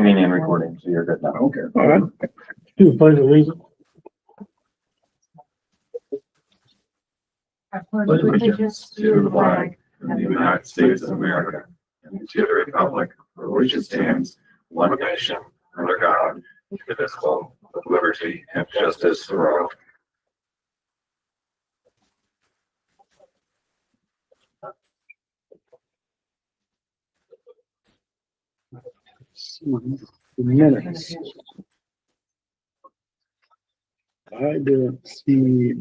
streaming and recording, so you're good now. Okay. All right. Do a pledge of allegiance. Allegiance to the flag of the United States of America and to the republic for which it stands, one nation, under God, indivisible, with liberty and justice for all. The minutes. I didn't see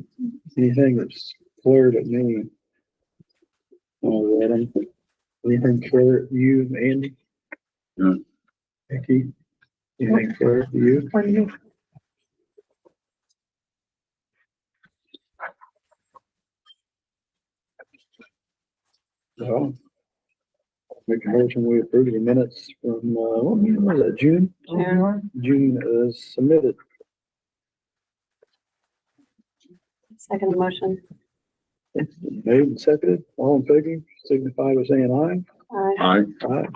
anything that's clear to me. Oh, Adam, anything clear to you, Andy? No. Becky, anything clear to you? No. Make a motion, we approve the minutes from, what meeting was that, June? June is submitted. Second motion. Made and seconded, all in favor, signify by saying aye. Aye. Aye.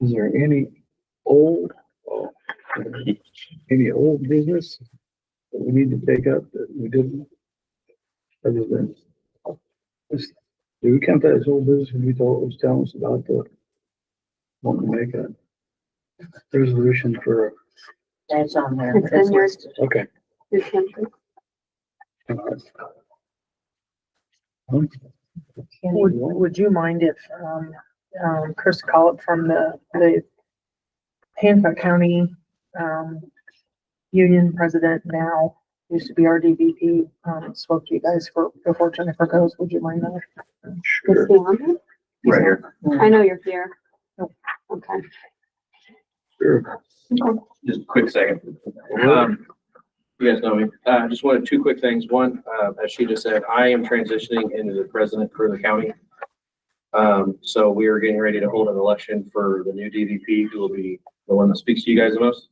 Is there any old, any old business that we need to take up that we didn't? Other than, do we count that as old business when we was telling us about the, wanting to make a resolution for, That's on there. It's in yours. okay. You can- Would you mind if, Chris Collett from the Hancock County, Union President now, used to be our DVP, spoke to you guys before Jennifer goes, would you mind that? Sure. Is he on there? Right here. I know you're here. Okay. Sure. Just a quick second. You guys know me. Just wanted two quick things. One, as she just said, I am transitioning into the president for the county. So we are getting ready to hold an election for the new DVP, who will be the one that speaks to you guys the most.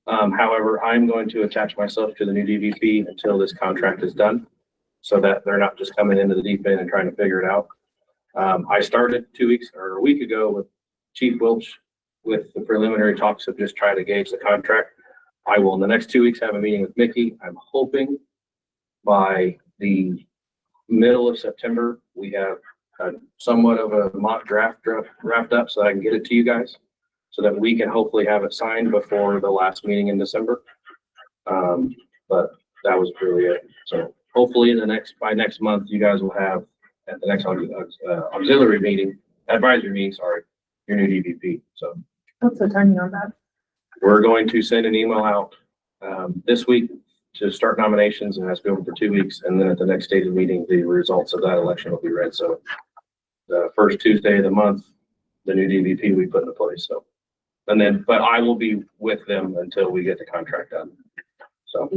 However, I'm going to attach myself to the new DVP until this contract is done, so that they're not just coming into the deep end and trying to figure it out. I started 2 weeks or a week ago with Chief Welch with the preliminary talks of just trying to gauge the contract. I will, in the next 2 weeks, have a meeting with Mickey. I'm hoping by the middle of September, we have somewhat of a mock draft wrapped up so I can get it to you guys, so that we can hopefully have it signed before the last meeting in December. But that was really it. So hopefully by next month, you guys will have at the next auxiliary meeting, advisory meeting, sorry, your new DVP. So What's the timing on that? we're going to send an email out this week to start nominations, and that's going for 2 weeks. And then at the next stated meeting, the results of that election will be read. So the first Tuesday of the month, the new DVP we put into place. So, and then, but I will be with them until we get the contract done. So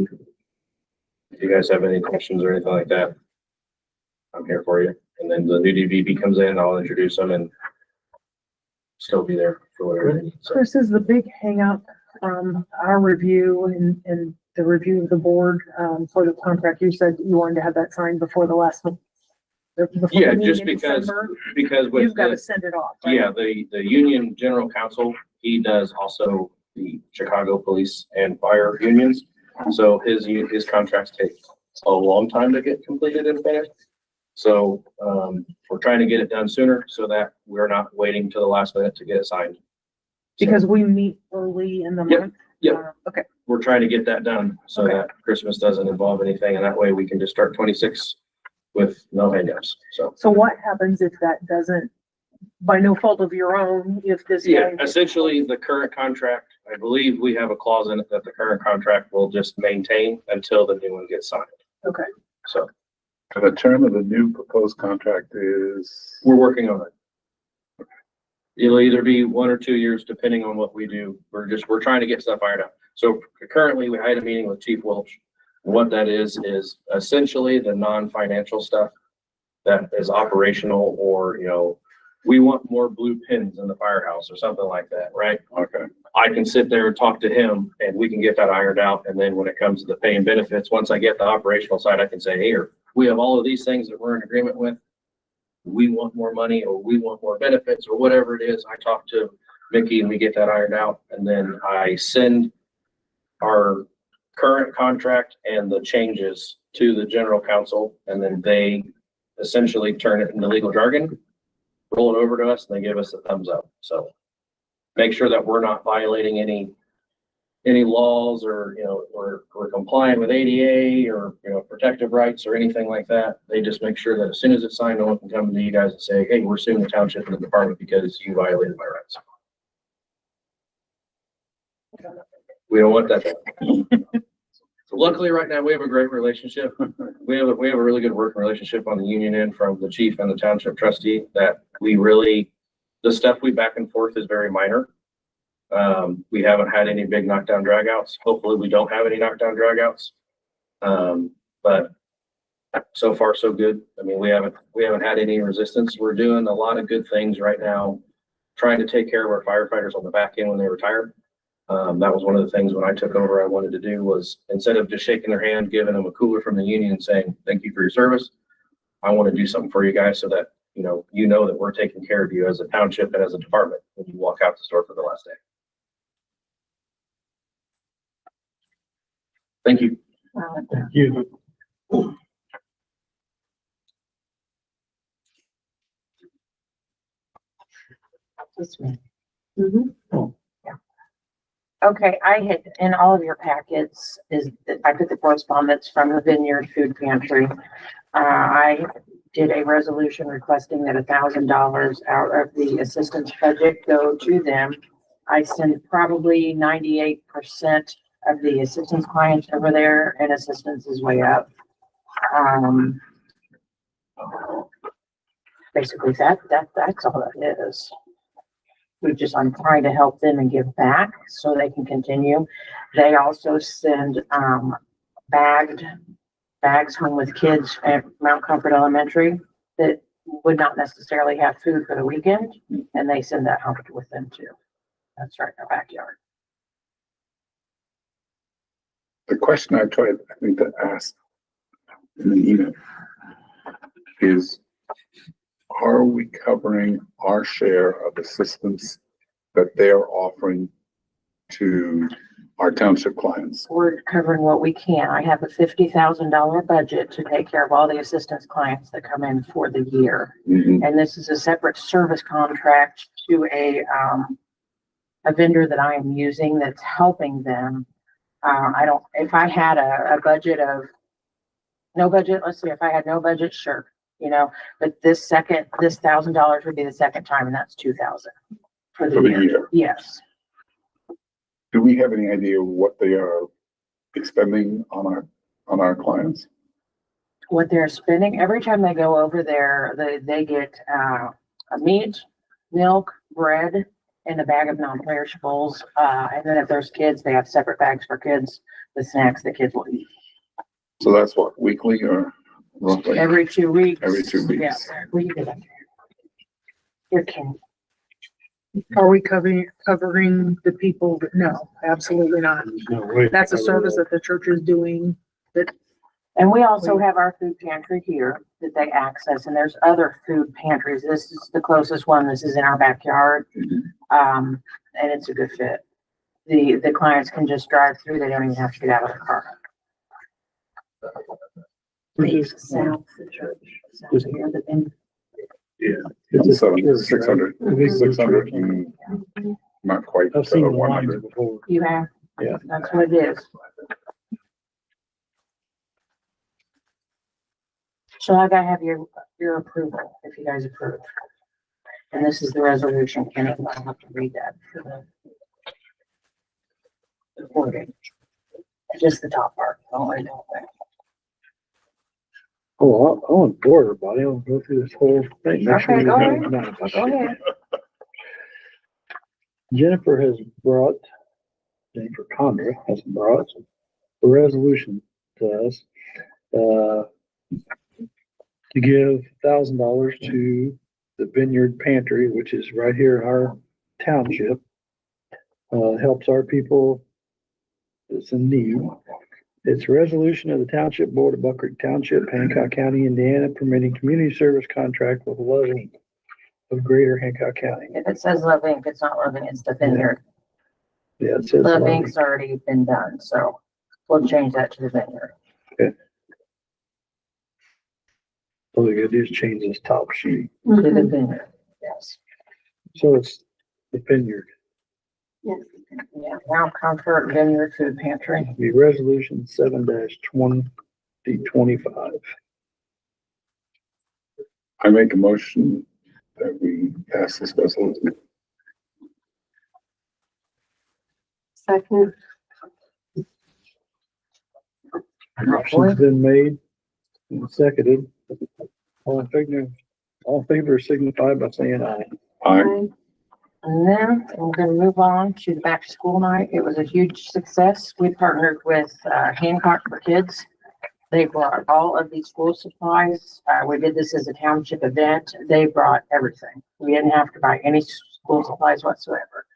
if you guys have any questions or anything like that, I'm here for you. And then the new DVP comes in, I'll introduce them and still be there for whatever they need. So Chris, is the big hang up from our review and the review of the board, for the contract, you said you wanted to have that signed before the last one? yeah, just because with You've got to the, send it off, right? yeah, the union general counsel, he does also the Chicago police and fire unions. So his contracts take a long time to get completed and finished. So, we're trying to get it done sooner so that we're not waiting till the last minute to get it signed. So Because we meet early in the Yep, month? yep. Okay, we're trying to get that done so Okay. that Christmas doesn't involve anything, and that way we can just start 26 with no hangups. So, so what happens if that doesn't, by no fault of your own, if this yeah, guy? essentially the current contract, I believe we have a clause in it that the current contract will just maintain until the new one gets signed. Okay, So The term of the new proposed contract is, we're working on it. It'll either be 1 or 2 years, depending on what we do. We're trying to get stuff ironed out. So currently, we had a meeting with Chief Welch. What that is essentially the non-financial stuff that is operational or, we want more blue pins in the firehouse or something like that, right? Okay. I can sit there and talk to him and we can get that ironed out. And then when it comes to the pay and benefits, once I get the operational side, I can say, here, we have all of these things that we're in agreement with. We want more money or we want more benefits or whatever it is. I talk to Mickey and we get that ironed out. And then I send our current contract and the changes to the general counsel. And then they essentially turn it into legal jargon, roll it over to us, and they give us a thumbs up. So make sure that we're not violating any laws or, we're compliant with ADA or, protective rights or anything like that. They just make sure that as soon as it's signed, no one can come to you guys and say, hey, we're suing the township and the department because you violated my rights. We don't want that. So luckily right now we have a great relationship. We have a really good working relationship on the union end from the chief and the township trustee that the stuff we back and forth is very minor. We haven't had any big knockdown dragouts. Hopefully we don't have any knockdown dragouts. But so far so good. I mean, we haven't had any resistance. We're doing a lot of good things right now, trying to take care of our firefighters on the back end when they retire. That was one of the things when I took over, I wanted to do was instead of just shaking their hand, giving them a cooler from the union and saying, thank you for your service. I want to do something for you guys so that, you know that we're taking care of you as a township and as a department when you walk out the store for the last day. Thank you. Thank you. Okay, I had, in all of your packets, I put the correspondence from the Vineyard Food Pantry. I did a resolution requesting that $1,000 out of the assistance budget go to them. I send probably 98% of the assistance clients over there, and assistance is way up. Basically that's all that is. I'm trying to help them and give back so they can continue. They also send bags home with kids at Mount Comfort Elementary that would not necessarily have food for the weekend, and they send that home with them too. That's right in our backyard. The question I think to ask in the email is, are we covering our share of assistance that they're offering to our township clients? We're covering what we can. I have a $50,000 budget to take care of all the assistance clients that come in for the year. Mhm. And this is a separate service contract to a vendor that I am using that's helping them. If I had a budget of no budget, let's see, if I had no budget, sure. But this $1,000 would be the second time, and that's $2,000 for the year. Yes. Do we have any idea what they are expending on our clients? What they're spending every time they go over there, they get a meat, milk, bread, and a bag of non-perishables. And then if there's kids, they have separate bags for kids, the snacks the kids will eat. So that's what, weekly or roughly? Every 2 weeks. Every 2 weeks. Yeah. Will you do that? Here, Ken. Are we covering the people? No, absolutely not. There's no way to That's a cover service that. that the church is doing. And we also have our food pantry here that they access, and there's other food pantries. This is the closest one. This is in our backyard. And it's a good fit. The clients can just drive through. They don't even have to get out of the car. It's South, the church. South here, but then Yeah. It's a So church, 600, right? A big 600 church. and not quite I've seen the lines 100. before. you have, Yeah. that's what it is. So I gotta have your approval, if you guys approve. And this is the resolution, Kenny, I'll have to read that for the wording. Just the top part, don't worry about that. Oh, I want to bore everybody. I'll go through this whole thing. Make sure Okay, we go have ahead. enough. Go ahead. Jennifer Condra has brought a resolution to us, to give $1,000 to the Vineyard Pantry, which is right here in our township. Helps our people that's in need. It's a resolution of the Township Board of Buckard Township, Hancock County, Indiana, permitting community service contract with Love Inc. of Greater Hancock County. If it says Love Inc., it's not Love Inc., it's the Vineyard. Yeah, it says Love Love Inc. Inc.'s already been done, so we'll change that to the Vineyard. All we gotta do is change this top sheet. To the Vineyard, yes. So it's the Vineyard. Yes. Yeah, now Comfort Vineyard Food Pantry. Be resolution 7-2025. I make a motion that we pass this resolution. Second. Motion's been made and seconded. All in favor signify by saying aye. Aye. And then we're gonna move on to the back to school night. It was a huge success. We partnered with Hancock for Kids. They brought all of these school supplies. We did this as a township event. They brought everything. We didn't have to buy any school supplies whatsoever.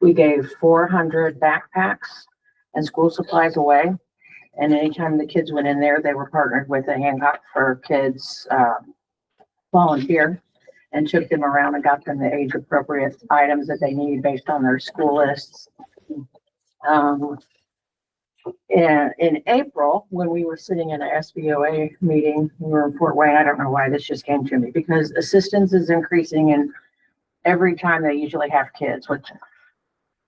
We gave 400 backpacks and school supplies away. And anytime the kids went in there, they were partnered with the Hancock for Kids volunteer and took them around and got them the age appropriate items that they need based on their school lists. And in April, when we were sitting in a SBOA meeting, we were in Fort Wayne, I don't know why this just came to me, because assistance is increasing and every time they usually have kids, which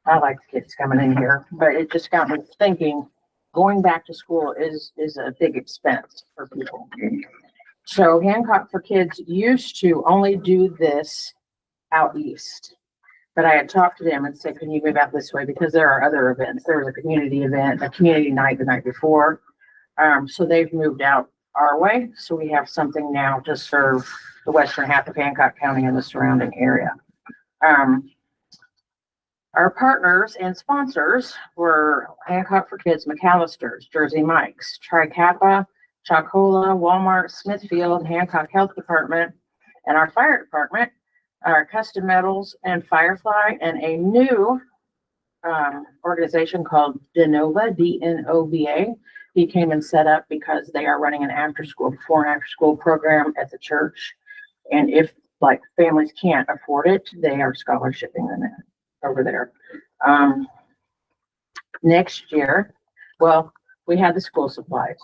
I like the kids coming in here, but it just got me thinking, going back to school is a big expense for people. So Hancock for Kids used to only do this out east. But I had talked to them and said, can you move out this way? Because there are other events. There was a community event, a community night the night before. So they've moved out our way. So we have something now to serve the western half of Hancock County and the surrounding area. Our partners and sponsors were Hancock for Kids, McAllister's, Jersey Mike's, Tri Kappa, Chocola, Walmart, Smithfield, Hancock Health Department, and our fire department, our Custom Metals and Firefly, and a new organization called DNOVA, D-N-O-V-A. He came and set up because they are running an before and after school program at the church. And if like families can't afford it, they are scholarshiping them in over there. Next year, well, we had the school supplies.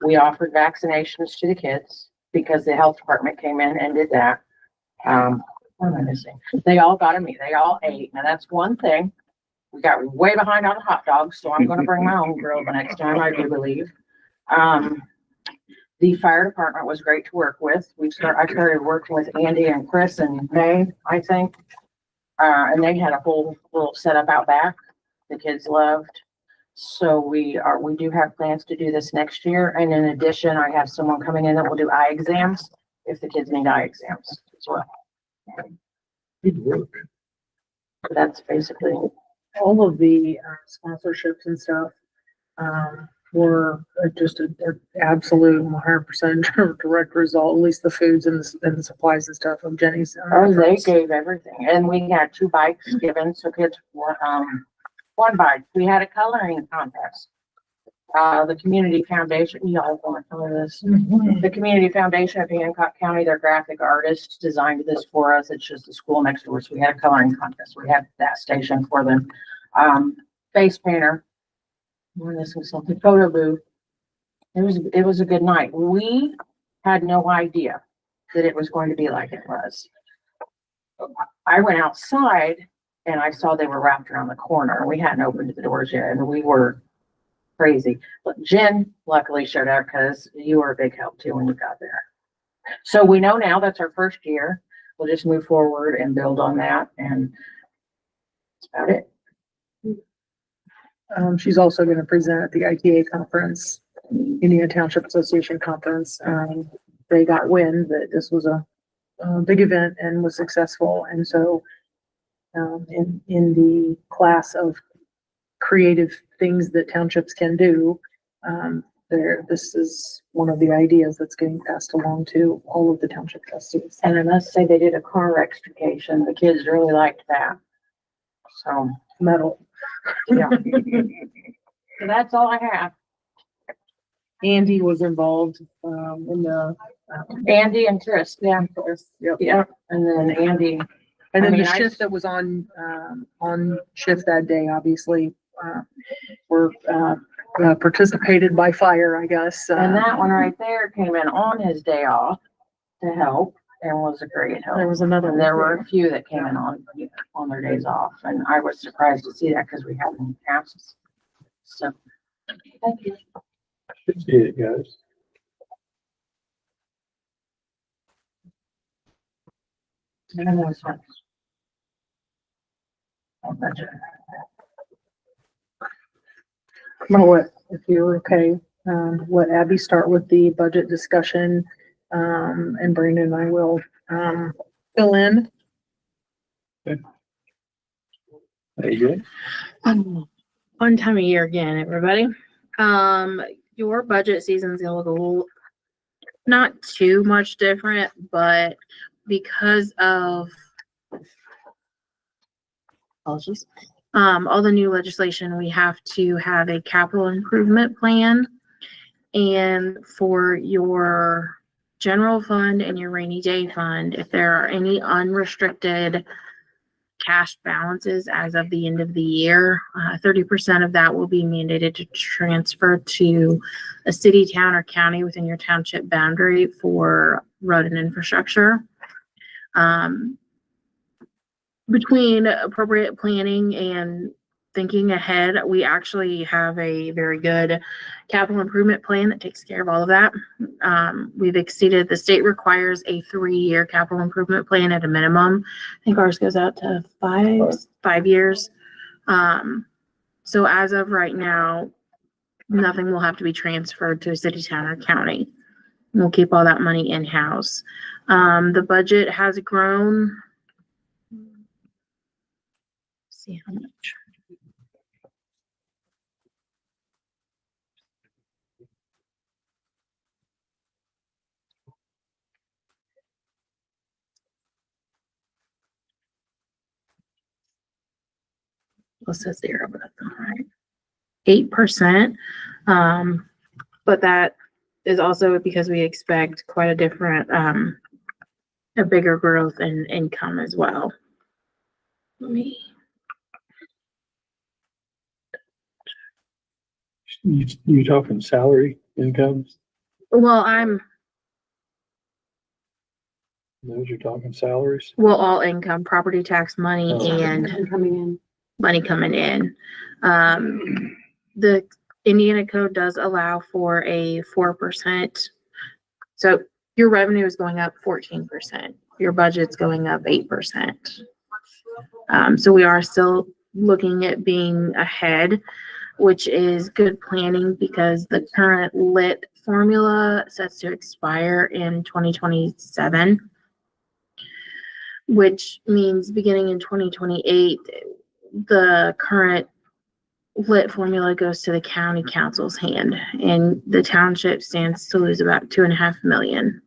We offered vaccinations to the kids because the health department came in and did that. What am I missing? They all got a meal. They all ate. Now that's one thing. We got way behind on the hot dogs, so I'm going to bring my own grill the next time, I do believe. The fire department was great to work with. I started working with Andy and Chris in May, I think. And they had a whole little setup out back the kids loved. So we do have plans to do this next year. And in addition, I have someone coming in that will do eye exams if the kids need eye exams as well. Good work. So that's basically, All of the sponsorships and stuff were just an absolute 100% direct result, at least the foods and the supplies and stuff of Jenny's. they gave everything. And we had 2 bikes given, so kids were, 1 bike. We had a coloring contest. The Community Foundation, y'all want to color this? The Community Foundation of Hancock County, their graphic artists designed this for us. It's just a school next door, so we had a coloring contest. We had that station for them. Face painter. We're missing something. Photo booth. It was a good night. We had no idea that it was going to be like it was. I went outside and I saw they were wrapped around the corner. We hadn't opened the doors yet, and we were crazy. But Jen luckily showed up because you were a big help too when you got there. So we know now that's our first year. We'll just move forward and build on that, and that's about it. She's also going to present at the ITA conference, Indiana Township Association conference. They got wind that this was a big event and was successful. And so in the class of creative things that townships can do, this is one of the ideas that's getting passed along to all of the township trustees. And I must say, they did a car extrication. The kids really liked that. So, Metal. yeah. So that's all I have. Andy was involved, in the, Andy and Tris, yeah. yep. Yeah, and then Andy, And I then mean, the I- shift that was on shift that day, obviously, were, participated by fire, I guess. and that one right there came in on his day off to help and was a great help. There was another And one. there were a few that came in on their days off, and I was surprised to see that because we haven't asked. So, thank you. Appreciate it, guys. And that's fine. I'm gonna let, if you're okay, let Abby start with the budget discussion, and Brandon and I will, fill in. There you go. Fun time of year again, everybody. Your budget season's gonna look a little, not too much different, but because of apologies, all the new legislation, we have to have a capital improvement plan. And for your general fund and your rainy day fund, if there are any unrestricted cash balances as of the end of the year, 30% of that will be mandated to transfer to a city, town, or county within your township boundary for road and infrastructure. Between appropriate planning and thinking ahead, we actually have a very good capital improvement plan that takes care of all of that. We've exceeded, the state requires a 3-year capital improvement plan at a minimum. I think ours goes out to 5 years. So as of right now, nothing will have to be transferred to a city, town, or county. We'll keep all that money in-house. The budget has grown. See how much. Well, it says 0, but that's not right. 8%. But that is also because we expect quite a different, a bigger growth in income as well. Let me, You talking salary incomes? well, Those you're talking salaries? all income, property tax money and Coming in. money coming in. The Indiana code does allow for a 4%. So your revenue is going up 14%. Your budget's going up 8%. So we are still looking at being ahead, which is good planning because the current lit formula sets to expire in 2027, which means beginning in 2028, the current lit formula goes to the county council's hand, and the township stands to lose about 2.5 million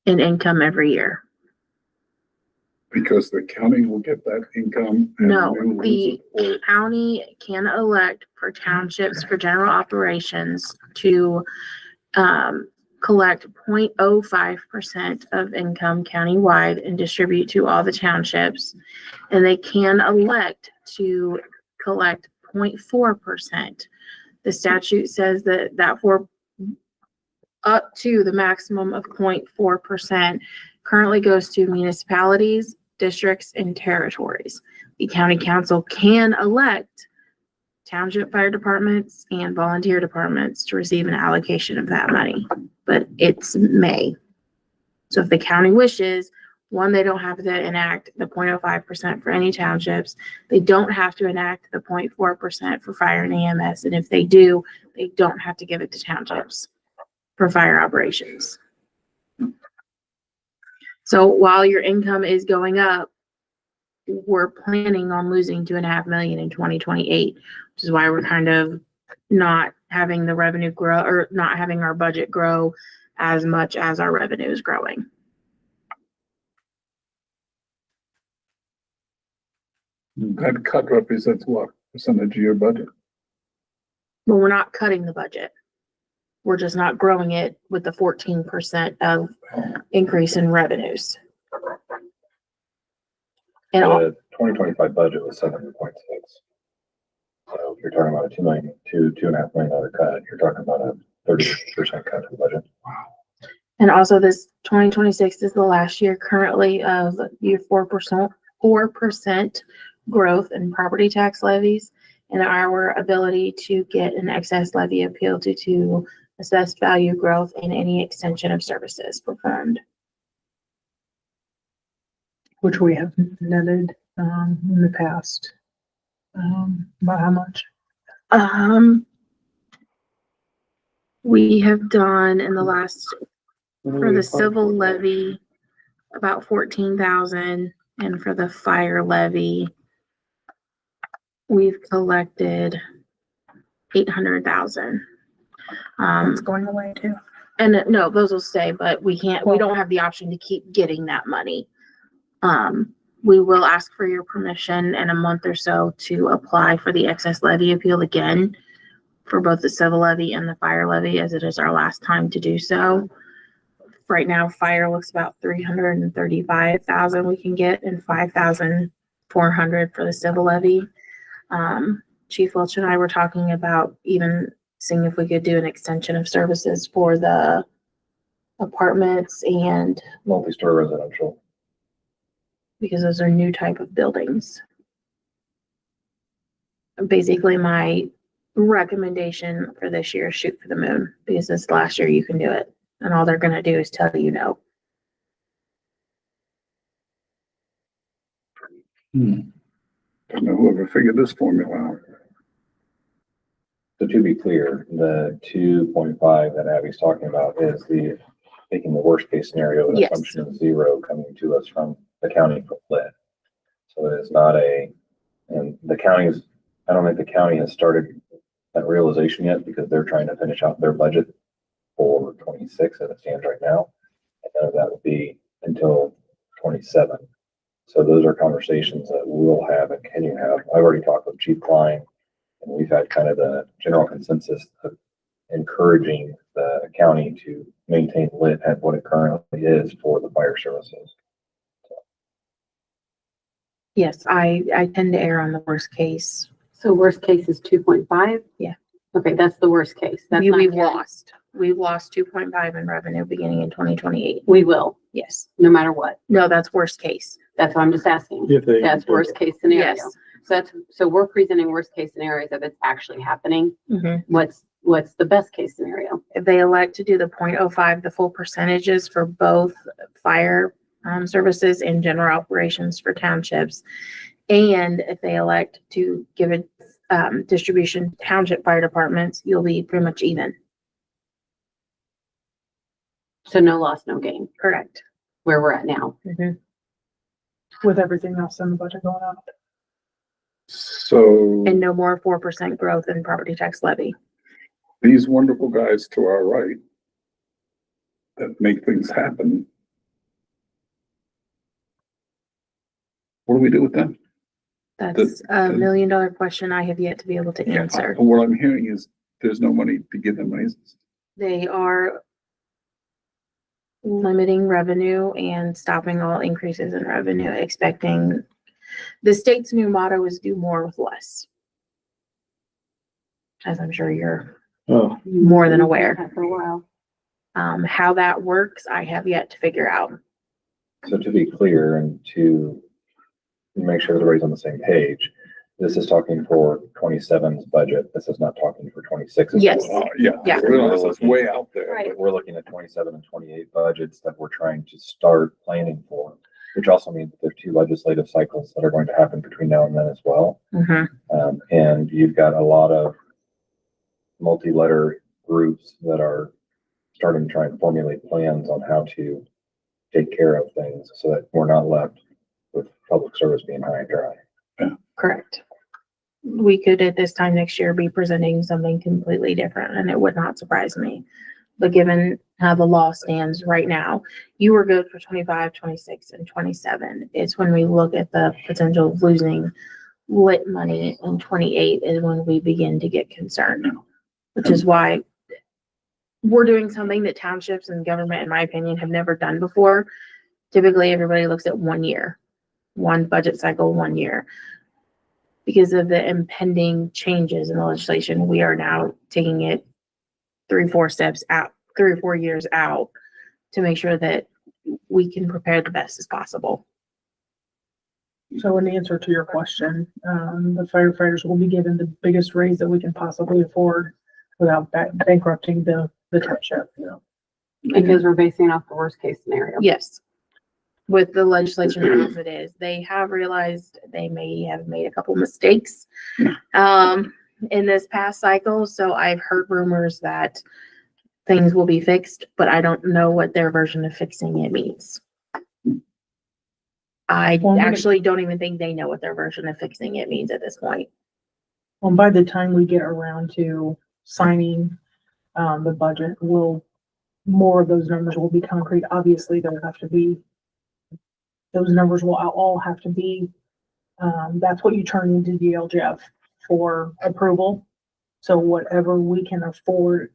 in income every year. Because the county will get that income. and No, we will lose the it, or- county can elect for townships for general operations to collect 0.05% of income countywide and distribute to all the townships. And they can elect to collect 0.4%. The statute says that for up to the maximum of 0.4% currently goes to municipalities, districts, and territories. The county council can elect township fire departments and volunteer departments to receive an allocation of that money, but it's May. So if the county wishes, one, they don't have to enact the 0.05% for any townships. They don't have to enact the 0.4% for fire and EMS. And if they do, they don't have to give it to townships for fire operations. So while your income is going up, we're planning on losing 2.5 million in 2028, which is why we're kind of not having the revenue grow or not having our budget grow as much as our revenue is growing. That cut represents what percentage of your budget? But we're not cutting the budget. We're just not growing it with the 14% of increase in revenues. And all, The 2025 budget was 7.6. So if you're talking about a $2.5 million cut, you're talking about a 30% cut to the budget. and also this 2026 is the last year currently of your 4% growth in property tax levies and our ability to get an excess levy appeal due to assessed value growth and any extension of services performed. Which we have netted, in the past. About how much? We have done in the last, for the civil levy, about 14,000, and for the fire levy, we've collected 800,000. It's going away too. And no, those will stay, but we don't have the option to keep getting that money. We will ask for your permission in a month or so to apply for the excess levy appeal again for both the civil levy and the fire levy, as it is our last time to do so. Right now, fire looks about 335,000 we can get, and 5,400 for the civil levy. Chief Welch and I were talking about even seeing if we could do an extension of services for the apartments, and Multi-story residential. because those are new type of buildings. Basically, my recommendation for this year is shoot for the moon, because this last year you can do it, and all they're gonna do is tell you no. Don't know whoever figured this formula out. So to be clear, the 2.5 that Abby's talking about is taking the worst case scenario, an Yes. assumption of 0 coming to us from the county for lit. So it is not and the county's, I don't think the county has started that realization yet, because they're trying to finish out their budget for 26 as it stands right now. And none of that will be until 27. So those are conversations that we'll have and can you have. I've already talked with Chief Klein, and we've had kind of the general consensus of encouraging the county to maintain lit at what it currently is for the fire services. Yes, I tend to err on the worst case. So worst case is 2.5? Yeah. Okay, that's the worst case. That's not We've good. lost 2.5 in revenue beginning in 2028. We will, Yes. no matter what. No, that's worst case. That's what I'm just asking. If they. That's worst case scenario. Yes. So we're presenting worst case scenarios if it's actually happening. Mm-hmm. What's the best case scenario? If they elect to do the 0.05, the full percentages for both fire services and general operations for townships, and if they elect to give it distribution township fire departments, you'll be pretty much even. So no loss, no gain, Correct. where we're at now. With everything else in the budget going up. So And no more 4% growth in property tax levy. these wonderful guys to our right that make things happen, what do we do with them? That's a $1 million question I have yet to be able to answer. What I'm hearing is there's no money to give them raises. They are limiting revenue and stopping all increases in revenue, expecting, the state's new motto is do more with less. As I'm sure you're Oh, more than aware. Had For a while. How that works, I have yet to figure out. So to be clear and to make sure everybody's on the same page, this is talking for 27's budget. This is not talking for 26. Yes. Yeah. Yeah. We realize that's way out there. Right. We're looking at 27 and 28 budgets that we're trying to start planning for, which also means that there's 2 legislative cycles that are going to happen between now and then as well. Mm-hmm. And you've got a lot of multi-letter groups that are starting to try and formulate plans on how to take care of things so that we're not left with public service being high and dry. Correct. we could at this time next year be presenting something completely different, and it would not surprise me. But given how the law stands right now, you were good for 25, 26, and 27. It's when we look at the potential of losing lit money in 28 is when we begin to get concerned, which is why we're doing something that townships and government, in my opinion, have never done before. Typically, everybody looks at 1 year, one budget cycle, 1 year. Because of the impending changes in the legislation, we are now taking it 3 or 4 years out to make sure that we can prepare the best as possible. So in answer to your question, the firefighters will be given the biggest raise that we can possibly afford without bankrupting the township. Because we're basing off the worst case scenario. Yes. With the legislation as it is, they have realized they may have made a couple mistakes in this past cycle. So I've heard rumors that things will be fixed, but I don't know what their version of fixing it means. I actually don't even think they know what their version of fixing it means at this point. Well, by the time we get around to signing the budget, more of those numbers will be concrete. Obviously, those numbers will all have to be, that's what you turn into DLGF for approval. So whatever we can afford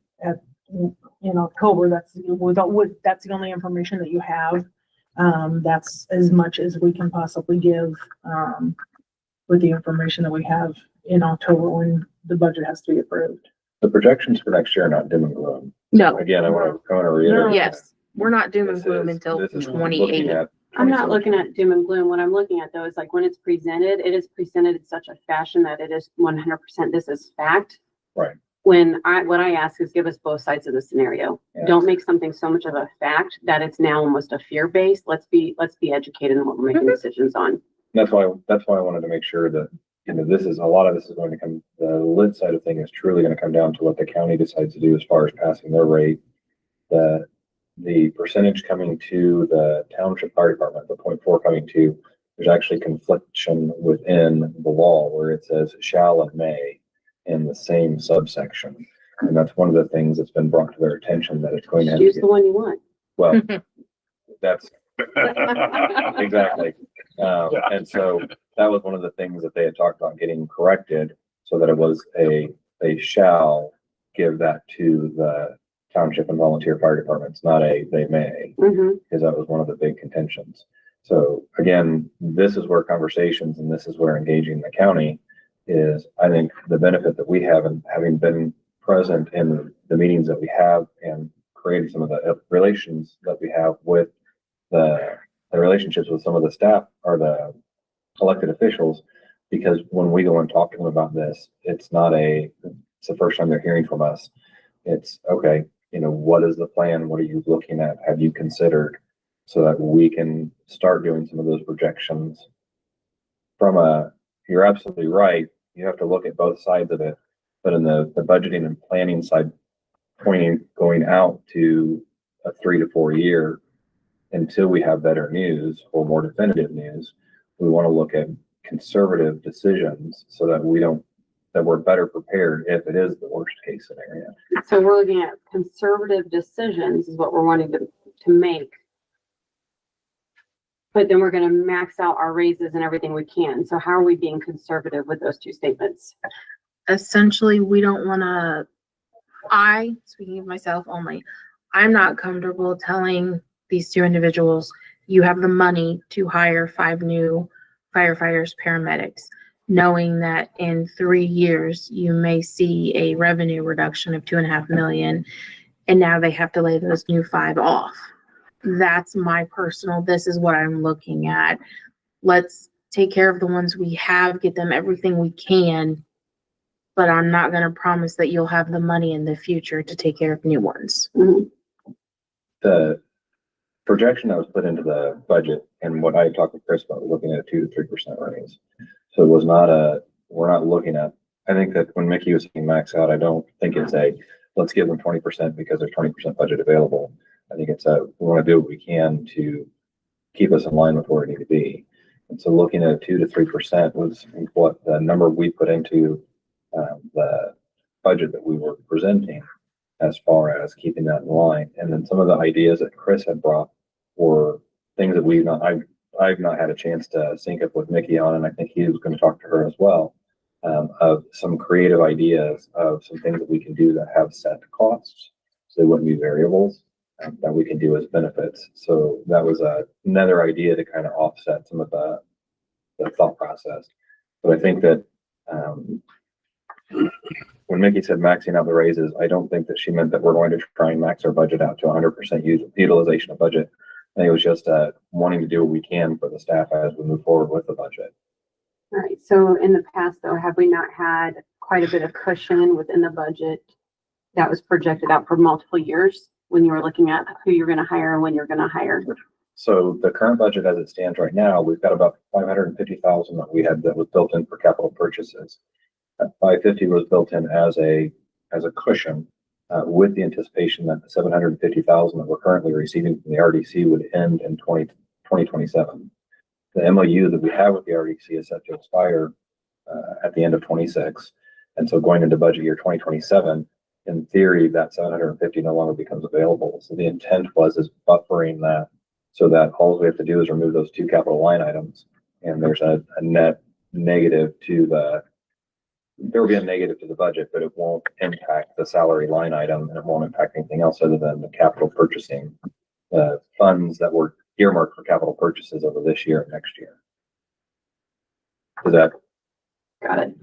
in October, that's the only information that you have. That's as much as we can possibly give, with the information that we have in October when the budget has to be approved. The projections for next year are not dim and gloom. No, Again, I want to reiterate. yes, we're not doom and This gloom is- until this is looking 28. at I'm not looking at doom and gloom. What I'm looking at though is like when it's presented, it is presented in such a fashion that it is 100% this is fact. Right. What I ask is give us both sides of the scenario. Yeah. Don't make something so much of a fact that it's now almost a fear based. Let's be educated in what we're making decisions on. That's why I wanted to make sure that, a lot of this is going to come, the lid side of thing is truly going to come down to what the county decides to do as far as passing their rate. The percentage coming to the township fire department, the 0.4 coming to, there's actually confliction within the law where it says shall and may in the same subsection. And that's one of the things that's been brought to their attention, that it's going to have to Choose get, the one you want. well, that's exactly. And so that was one of the things that they had talked about getting corrected, so that it was they shall give that to the township and volunteer fire departments, not they may, Mhm. because that was one of the big contentions. So again, this is where conversations and this is where engaging the county is, I think, the benefit that we have in having been present in the meetings that we have and created some of the relations that we have with the relationships with some of the staff or the elected officials, because when we go and talk to them about this, it's the first time they're hearing from us. It's okay, what is the plan? What are you looking at? Have you considered, so that we can start doing some of those projections you're absolutely right. You have to look at both sides of it, but in the budgeting and planning side, going out to a 3 to 4 year, until we have better news or more definitive news, we want to look at conservative decisions so that we're better prepared if it is the worst case scenario. So we're looking at conservative decisions is what we're wanting to make. But then we're going to max out our raises and everything we can. So how are we being conservative with those two statements? Essentially, we don't want to, speaking of myself only, I'm not comfortable telling these two individuals, you have the money to hire 5 new firefighters, paramedics, knowing that in 3 years, you may see a revenue reduction of $2.5 million, and now they have to lay those new 5 off. That's my this is what I'm looking at. Let's take care of the ones we have, get them everything we can, but I'm not going to promise that you'll have the money in the future to take care of new ones. Mhm. The projection that was put into the budget and what I talked with Chris about, looking at a 2 to 3% raise. So it was we're not looking at, I think that when Mickey was saying max out, I don't think it's let's give them 20% because there's 20% budget available. I think it's we want to do what we can to keep us in line with where we need to be. And so looking at 2 to 3% was what the number we put into the budget that we were presenting as far as keeping that in line. And then some of the ideas that Chris had brought were things that I've not had a chance to sync up with Mickey on, and I think he was going to talk to her as well, of some creative ideas of some things that we can do that have set costs, so they wouldn't be variables, that we can do as benefits. So that was another idea to kind of offset some of the thought process. But I think that when Mickey said maxing out the raises, I don't think that she meant that we're going to try and max our budget out to 100% utilization of budget. I think it was just wanting to do what we can for the staff as we move forward with the budget. All right, so in the past though, have we not had quite a bit of cushion within the budget that was projected out for multiple years when you were looking at who you're gonna hire and when you're gonna hire? So the current budget as it stands right now, we've got about 550,000 that we had that was built in for capital purchases. That 550 was built in as a cushion, with the anticipation that the 750,000 that we're currently receiving from the RDC would end in 2027. The MOU that we have with the RDC is set to expire at the end of 26. And so going into budget year 2027, in theory, that 750 no longer becomes available. So the intent is buffering that so that all we have to do is remove those two capital line items. And there's a net negative there will be a negative to the budget, but it won't impact the salary line item, and it won't impact anything else other than the capital purchasing funds that were earmarked for capital purchases over this year and next year. Is that? Got it.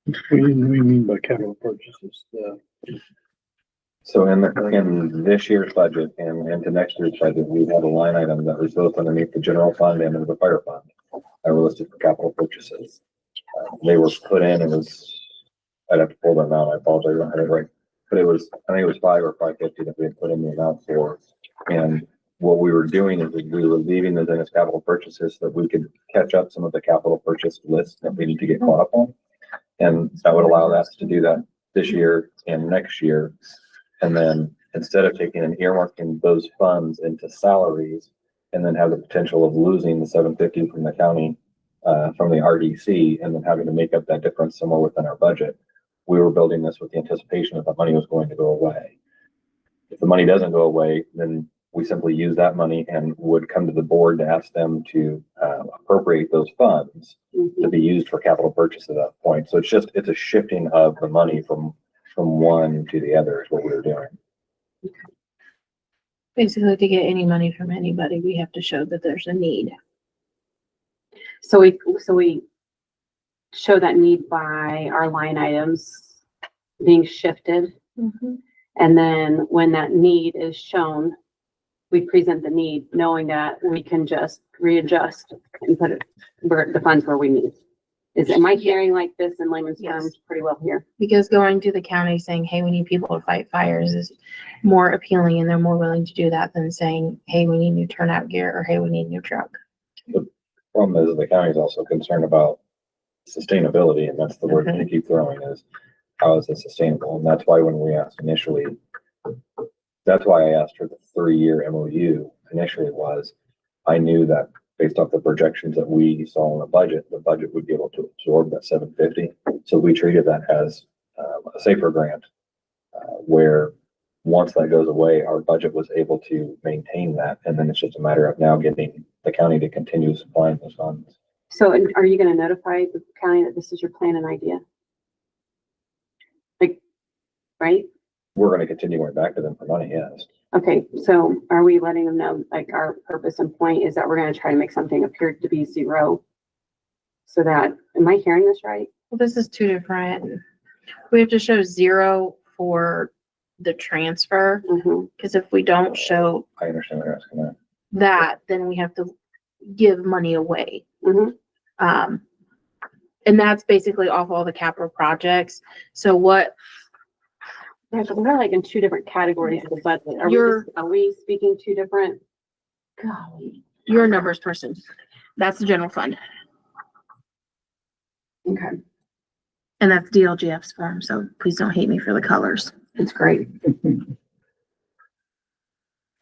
What do we mean by capital purchases? So in this year's budget and into next year's budget, we have a line item that was both underneath the general fund and the fire fund that were listed for capital purchases. They were put in, I'd have to pull them out. I apologize, I don't have it right. But I think it was 5 or 550 that we had put in the amount for. And what we were doing is we were leaving those in as capital purchases so that we could catch up some of the capital purchase lists that we need to get caught up on. And that would allow us to do that this year and next year. And then instead of taking and earmarking those funds into salaries and then have the potential of losing the 750 from the county, from the RDC, and then having to make up that difference somewhere within our budget, we were building this with the anticipation that the money was going to go away. If the money doesn't go away, then we simply use that money and would come to the board to ask them to appropriate those funds to be used for capital purchase at that point. So it's a shifting of the money from one to the other is what we were doing. Basically, to get any money from anybody, we have to show that there's a need. So we show that need by our line items being shifted. And then when that need is shown, we present the need knowing that we can just readjust and put it where the funds where we need. Am I hearing like this in layman's terms pretty well here? Because going to the county saying, hey, we need people to fight fires is more appealing and they're more willing to do that than saying, hey, we need new turnout gear or hey, we need a new truck. The problem is the county is also concerned about sustainability, and that's the word they keep throwing is how is it sustainable? And that's why when we asked initially, that's why I asked for the 3-year MOU initially was I knew that based off the projections that we saw in the budget would be able to absorb that 750. So we treated that as a safer grant, where once that goes away, our budget was able to maintain that. And then it's just a matter of now getting the county to continue supplying those funds. So are you going to notify the county that this is your plan and idea? Like, right? We're going to continue going back to them for money, yes. Okay, so are we letting them know, like, our purpose and point is that we're going to try to make something appear to be zero? So that, am I hearing this right? Well, this is two different. We have to show 0 for the transfer, because if we don't show I understand what you're asking that. then we have to give money away. And that's basically off all the capital projects. So what? Yeah, so we're like in two different categories of the budget. Are we speaking two different? Golly. You're a numbers person. That's the general fund. Okay, And that's DLGF's firm, so please don't hate me for the colors. that's great.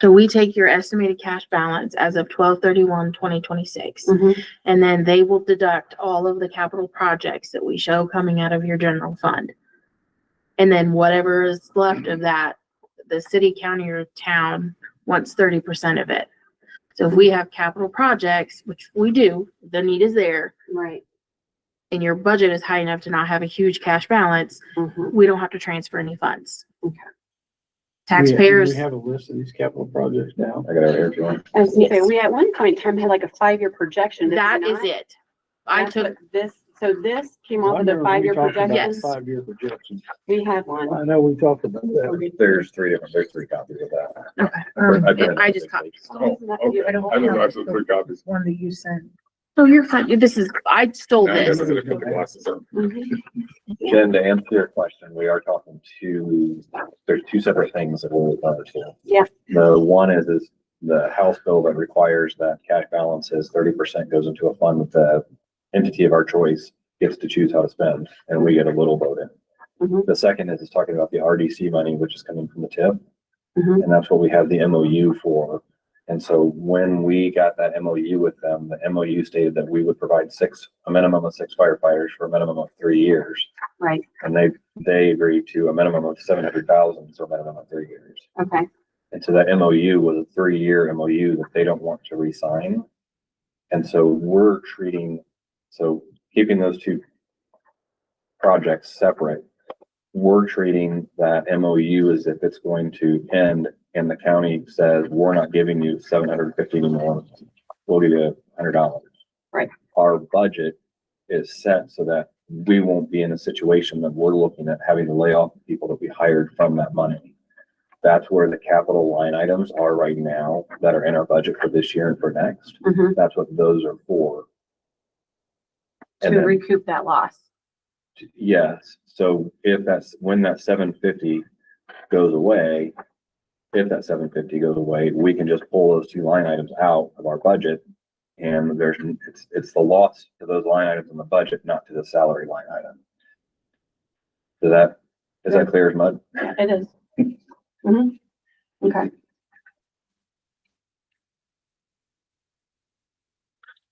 So we take your estimated cash balance as of 12/31/2026, Mhm. and then they will deduct all of the capital projects that we show coming out of your general fund. And then whatever is left of that, the city, county, or town wants 30% of it. So if we have capital projects, which we do, the need is there, Right. and your budget is high enough to not have a huge cash balance, Mhm. we don't have to transfer any funds. Okay. Taxpayers, We have a list of these capital projects now. I got it here if you want. I was gonna say, Yes. we at one point in time had like a 5-year projection. did we that is not? it. I That's took, what so this came off I of the remember we 5-year talked about projection? Yes. 5-year projection. We had one. I know we talked about that. There's three copies of that. okay, I've printed I it. just copied. Oh, okay. I know, I saw 3 copies. One that you sent. Oh, you're fine. This is, I stole Now I gotta this. look at the glasses on. Mhm. Jen, to answer your question, we are talking there's 2 separate things that we're referring to. Yeah. The one is the House bill that requires that cash balance is 30% goes into a fund that the entity of our choice gets to choose how to spend, and we get a little vote in. Mhm. The second is talking about the RDC money, which is coming from the TIP. Mhm. And that's what we have the MOU for. And so when we got that MOU with them, the MOU stated that we would provide a minimum of 6 firefighters for a minimum of 3 years. Right. And they agreed to a minimum of 700,000, so a minimum of 3 years. Okay. And so that MOU was a 3-year MOU that they don't want to re-sign. And so keeping those 2 projects separate, we're treating that MOU as if it's going to end and the county says, we're not giving you 750 anymore. We'll give you $100. Right. Our budget is set so that we won't be in a situation that we're looking at having to lay off the people that we hired from that money. That's where the capital line items are right now that are in our budget for this year and for next. Mhm. That's what those are for. To And then, recoup that loss. yes, so when that 750 goes away, we can just pull those 2 line items out of our budget. And it's the loss to those line items in the budget, not to the salary line item. Is that clear as mud? Yeah, it is. Mhm. Okay.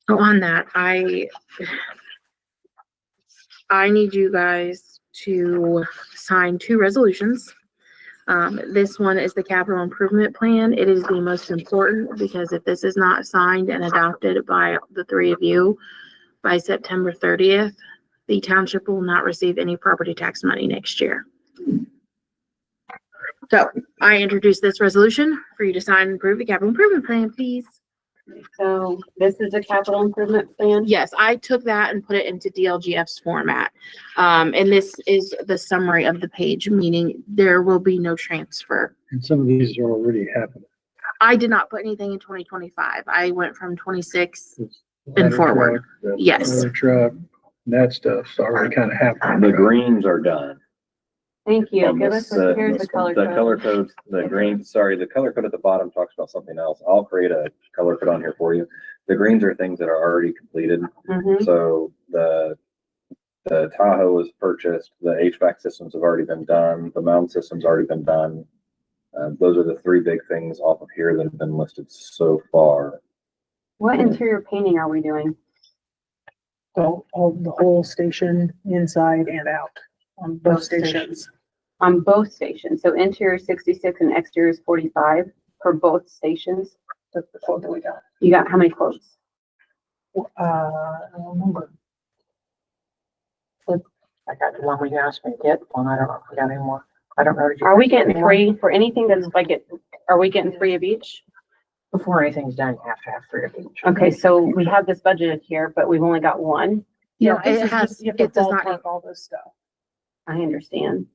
So on that, I need you guys to sign 2 resolutions. This one is the capital improvement plan. It is the most important because if this is not signed and adopted by the 3 of you by September 30th, the township will not receive any property tax money next year. So I introduce this resolution for you to sign and approve the capital improvement plan, please. So this is a capital improvement plan? Yes, I took that and put it into DLGF's format. And this is the summary of the page, meaning there will be no transfer. And some of these are already happening. I did not put anything in 2025. I went from 26 It's and ladder forward. truck, the Yes. ladder Truck, and that stuff's already kind of happening. The greens are done. Thank you. On Give this, us, here's the color The code. color codes, the color code at the bottom talks about something else. I'll create a color code on here for you. The greens are things that are already completed. Mhm. So the Tahoe was purchased, the HVAC systems have already been done, the mound system's already been done. Those are the 3 big things off of here that have been listed so far. What interior painting are we doing? So the whole station inside and out on both stations. On both stations, so interior 66 and exterior is 45 for both stations. That's the quote that we got. You got how many quotes? I don't remember. I got the one we asked me to get, one, I don't know if we got any more. I don't know. Did you- Are we getting 3 for anything that's like are we getting 3 of each? Before anything's done, you have to have 3 of each. Okay, so we have this budgeted here, but we've only got 1. No, this it is has, just- you have to it does not. ballpark all this stuff. I understand.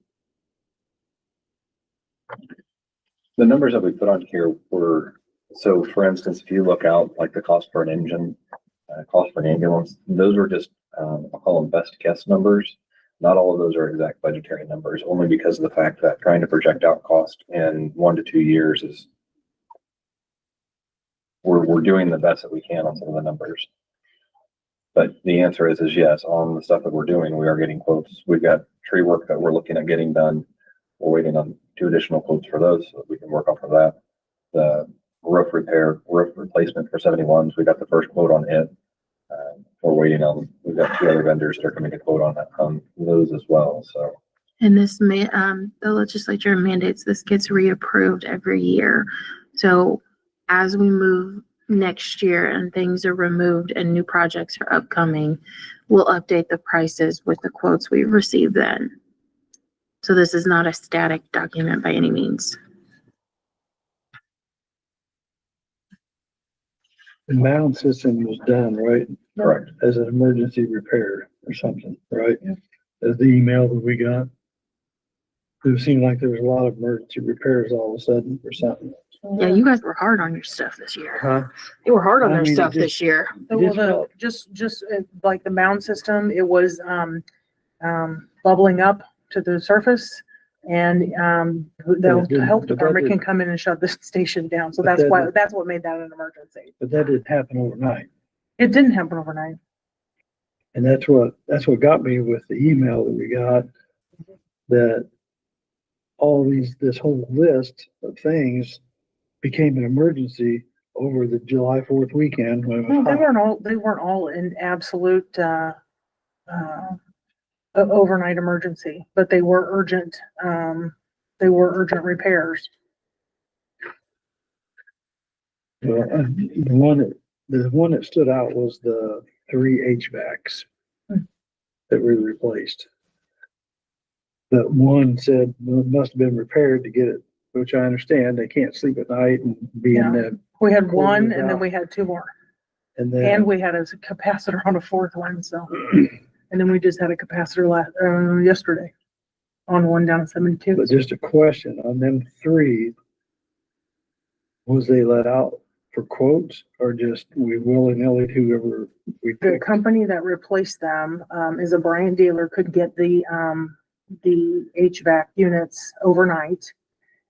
The numbers that we put on here were, so for instance, if you look out, like the cost for an engine, cost for an ambulance, those were just, I'll call them best guess numbers. Not all of those are exact budgetary numbers, only because of the fact that trying to project out cost in 1 to 2 years is, we're doing the best that we can on some of the numbers. But the answer is yes, on the stuff that we're doing, we are getting quotes. We've got tree work that we're looking at getting done. We're waiting on 2 additional quotes for those so that we can work off of that. the roof replacement for 71s. We got the first quote on it. We're waiting on, we've got 2 other vendors that are coming to quote on that, on those as well, so. And the legislature mandates this gets reapproved every year. So as we move next year and things are removed and new projects are upcoming, we'll update the prices with the quotes we receive then. So this is not a static document by any means. The mound system was done, right? Correct. As an emergency repair or something, right? As the email that we got. It seemed like there was a lot of emergency repairs all of a sudden or something. Yeah, you guys were hard on your stuff this year. Huh? You were hard on I their mean, it stuff just- this year. Well, just like the mound system, it was, bubbling up to the surface. And, the health department can come in and shut the station down. So But that's what made that an emergency. But that didn't happen overnight. It didn't happen overnight. And that's what got me with the email that we got, that this whole list of things became an emergency over the July 4th weekend when it was No, hot. they weren't all in absolute, overnight emergency, but they were urgent repairs. Well, the one that stood out was the 3 HVACs that were replaced. That one said it must have been repaired to get it, which I understand. They can't sleep at night and be in the, We had one Quarters and then out. we had 2 more. and And then, we had a capacitor on a 4th one, so. And then we just had a capacitor yesterday on one down at 72. but just a question on them 3. Was they let out for quotes or just we willy-nilly whoever we The picked? company that replaced them, is a Bryant dealer, could get the HVAC units overnight.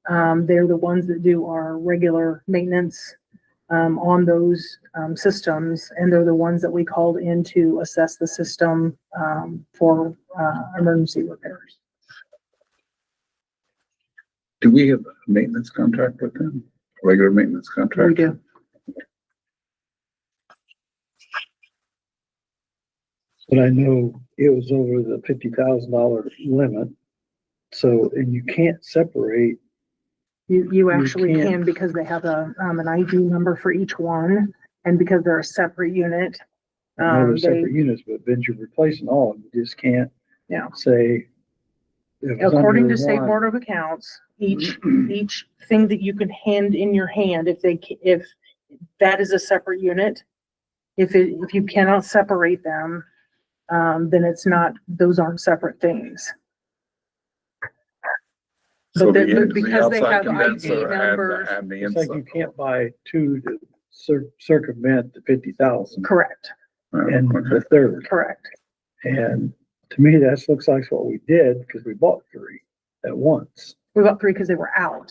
They're the ones that do our regular maintenance, on those, systems. And they're the ones that we called in to assess the system, for, emergency repairs. Do we have a maintenance contract with them? Regular maintenance We contract? do. But I know it was over the $50,000 limit. So, and you can't separate. You actually can't- can, because they have an ID number for each one, and because they're a separate unit. I know they're They, separate units, but then you're replacing all of them. You just can't. Yeah. Say. if it's according under to State one- Board of Accounts, each thing that you can hand in your hand, if that is a separate unit, if you cannot separate them, then those aren't separate things. So But the they- but the because they outside have condenser ID and numbers. the It's like you inside. can't buy 2 to circumvent the 50,000 Correct, and Okay. the third. correct. And to me, that looks like what we did because we bought 3 at once. We got 3 because they were out.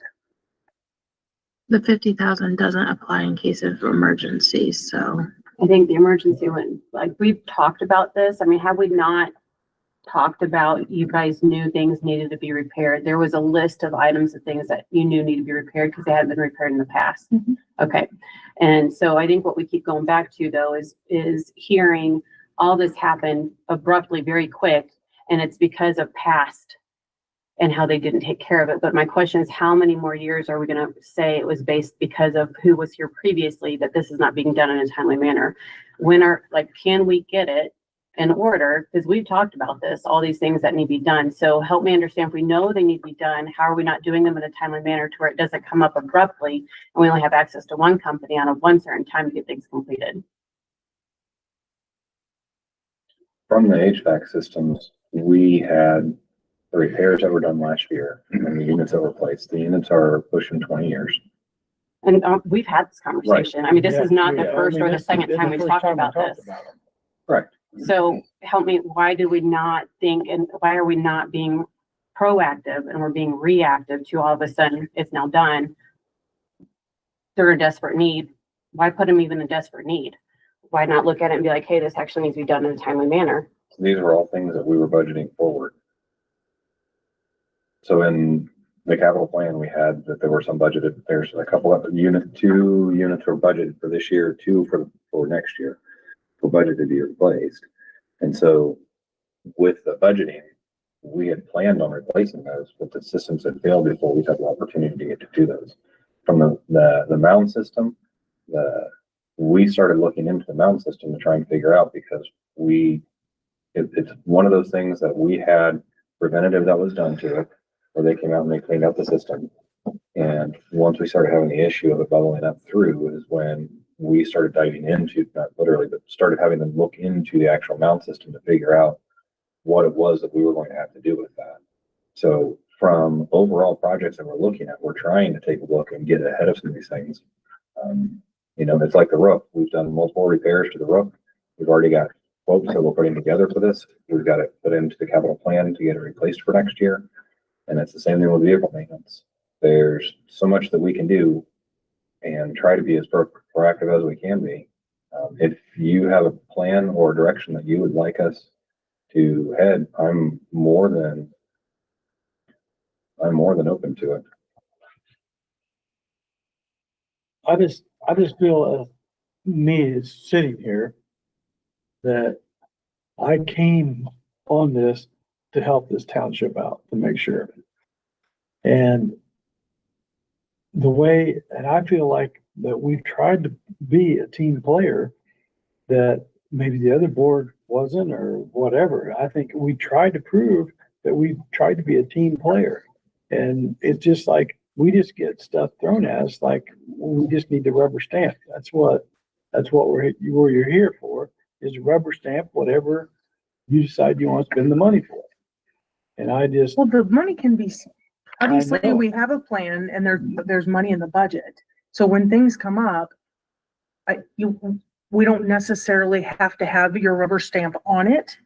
The 50,000 doesn't apply in case of emergencies, so. I think the emergency one, like, we've talked about this. I mean, have we not talked about, you guys knew things needed to be repaired? There was a list of items of things that you knew needed to be repaired because they hadn't been repaired in the past. Mhm. Okay. And so I think what we keep going back to though is hearing all this happen abruptly, very quick, and it's because of past and how they didn't take care of it. But my question is, how many more years are we gonna say it was based because of who was here previously, that this is not being done in a timely manner? Can we get it in order? Because we've talked about this, all these things that need to be done. So help me understand, if we know they need to be done, how are we not doing them in a timely manner to where it doesn't come up abruptly and we only have access to one company on a one certain time to get things completed? From the HVAC systems, we had the repairs that were done last year and the units that were replaced. The units are pushing 20 years. And we've had this conversation. I mean, this is not the Yeah, I first mean, or the that's second time we've first talked time we about talked this. about 'em. Correct. So help me, why do we not think, and why are we not being proactive and we're being reactive to all of a sudden it's now done? They're in desperate need. Why put them even in desperate need? Why not look at it and be like, hey, this actually needs to be done in a timely manner? These were all things that we were budgeting forward. So in the capital plan we had, that there were some budgeted, there's a couple of two units were budgeted for this year, two for next year, for budget to be replaced. And so with the budgeting, we had planned on replacing those, but the systems had failed before we had the opportunity to get to do those. From the mound system, we started looking into the mound system to try and figure out, because it's one of those things that we had preventative that was done to it, where they came out and they cleaned up the system. And once we started having the issue of it bubbling up through is when we started diving into, not literally, but started having them look into the actual mound system to figure out what it was that we were going to have to do with that. So from overall projects that we're looking at, we're trying to take a look and get ahead of some of these things. It's like the roof. We've done multiple repairs to the roof. We've already got quotes that we're putting together for this. We've got it put into the capital plan to get it replaced for next year. And it's the same thing with vehicle maintenance. There's so much that we can do and try to be as proactive as we can be. If you have a plan or direction that you would like us to head, I'm more than open to it. I just feel, me as sitting here, that I came on this to help this township out, to make sure. And I feel like that we've tried to be a team player that maybe the other board wasn't, or whatever. I think we tried to prove that we tried to be a team player. And it's just like, we just get stuff thrown at us, like we just need to rubber stamp. That's what you're here for, is rubber stamp whatever you decide you want to spend the money for. And Well, the money can be, obviously, I know. we have a plan and there's money in the budget. So when things come up, we don't necessarily have to have your rubber stamp on it.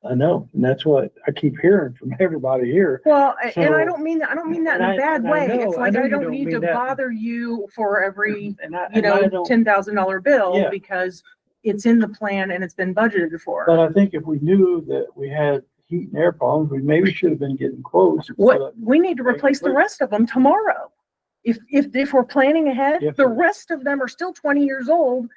I know, and that's what I keep hearing from everybody here. Well, and So- I don't mean that in a bad and I way. know- It's I like, know I you don't don't need mean to that. bother you for every, And I don't- $10,000 bill, Yeah. because it's in the plan and it's been budgeted for. But I think if we knew that we had heat and air problems, we maybe should have been getting quotes. What, we need to replace the rest of them tomorrow. If we're planning ahead, If- the rest of them are still 20 years old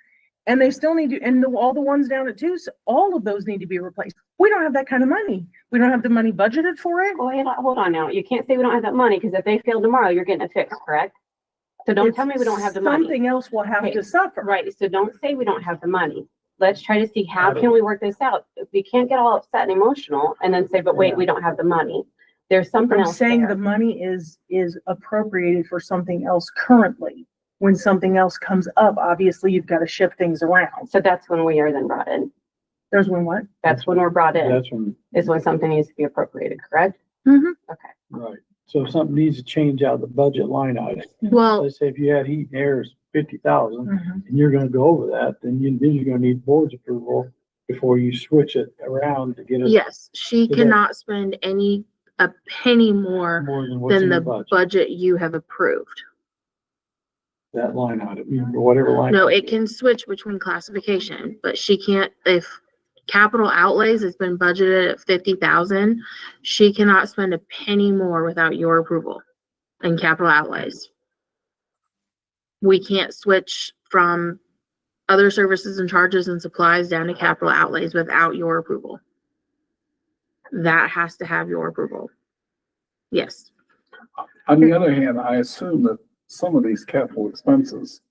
and they still need to, and all the ones down at Deuce, all of those need to be replaced. We don't have that kind of money. We don't have the money budgeted for it. Well, hold on now. You can't say we don't have that money, because if they fail tomorrow, you're getting it fixed, correct? So don't tell me we don't have the money. Something else will have Okay. to suffer. Right, so don't say we don't have the money. Let's try to see how can we work this out. We can't get all upset and emotional and then say, but wait, we don't have the money. There's something I'm else saying there. the money is appropriated for something else currently. When something else comes up, obviously you've got to shift things around. So that's when we are then brought in. There's one what? That's when we're brought in, That's when, is when something needs to be appropriated, correct? Mhm. Okay. right. So if something needs to change out the budget line item, Well, let's say if you had heat and air is 50,000, Mhm. and you're gonna go over that, then you're gonna need board's approval before you switch it around to get it yes, she Today. cannot spend a penny more more than what's than in the the budget, budget you have approved. that line item, or whatever line. No, item. it can switch between classification, but she can't, if capital outlays has been budgeted at 50,000, she cannot spend a penny more without your approval in capital outlays. We can't switch from other services and charges and supplies down to capital outlays without your approval. That has to have your approval. Yes. On the other hand, I assume that some of these capital expenses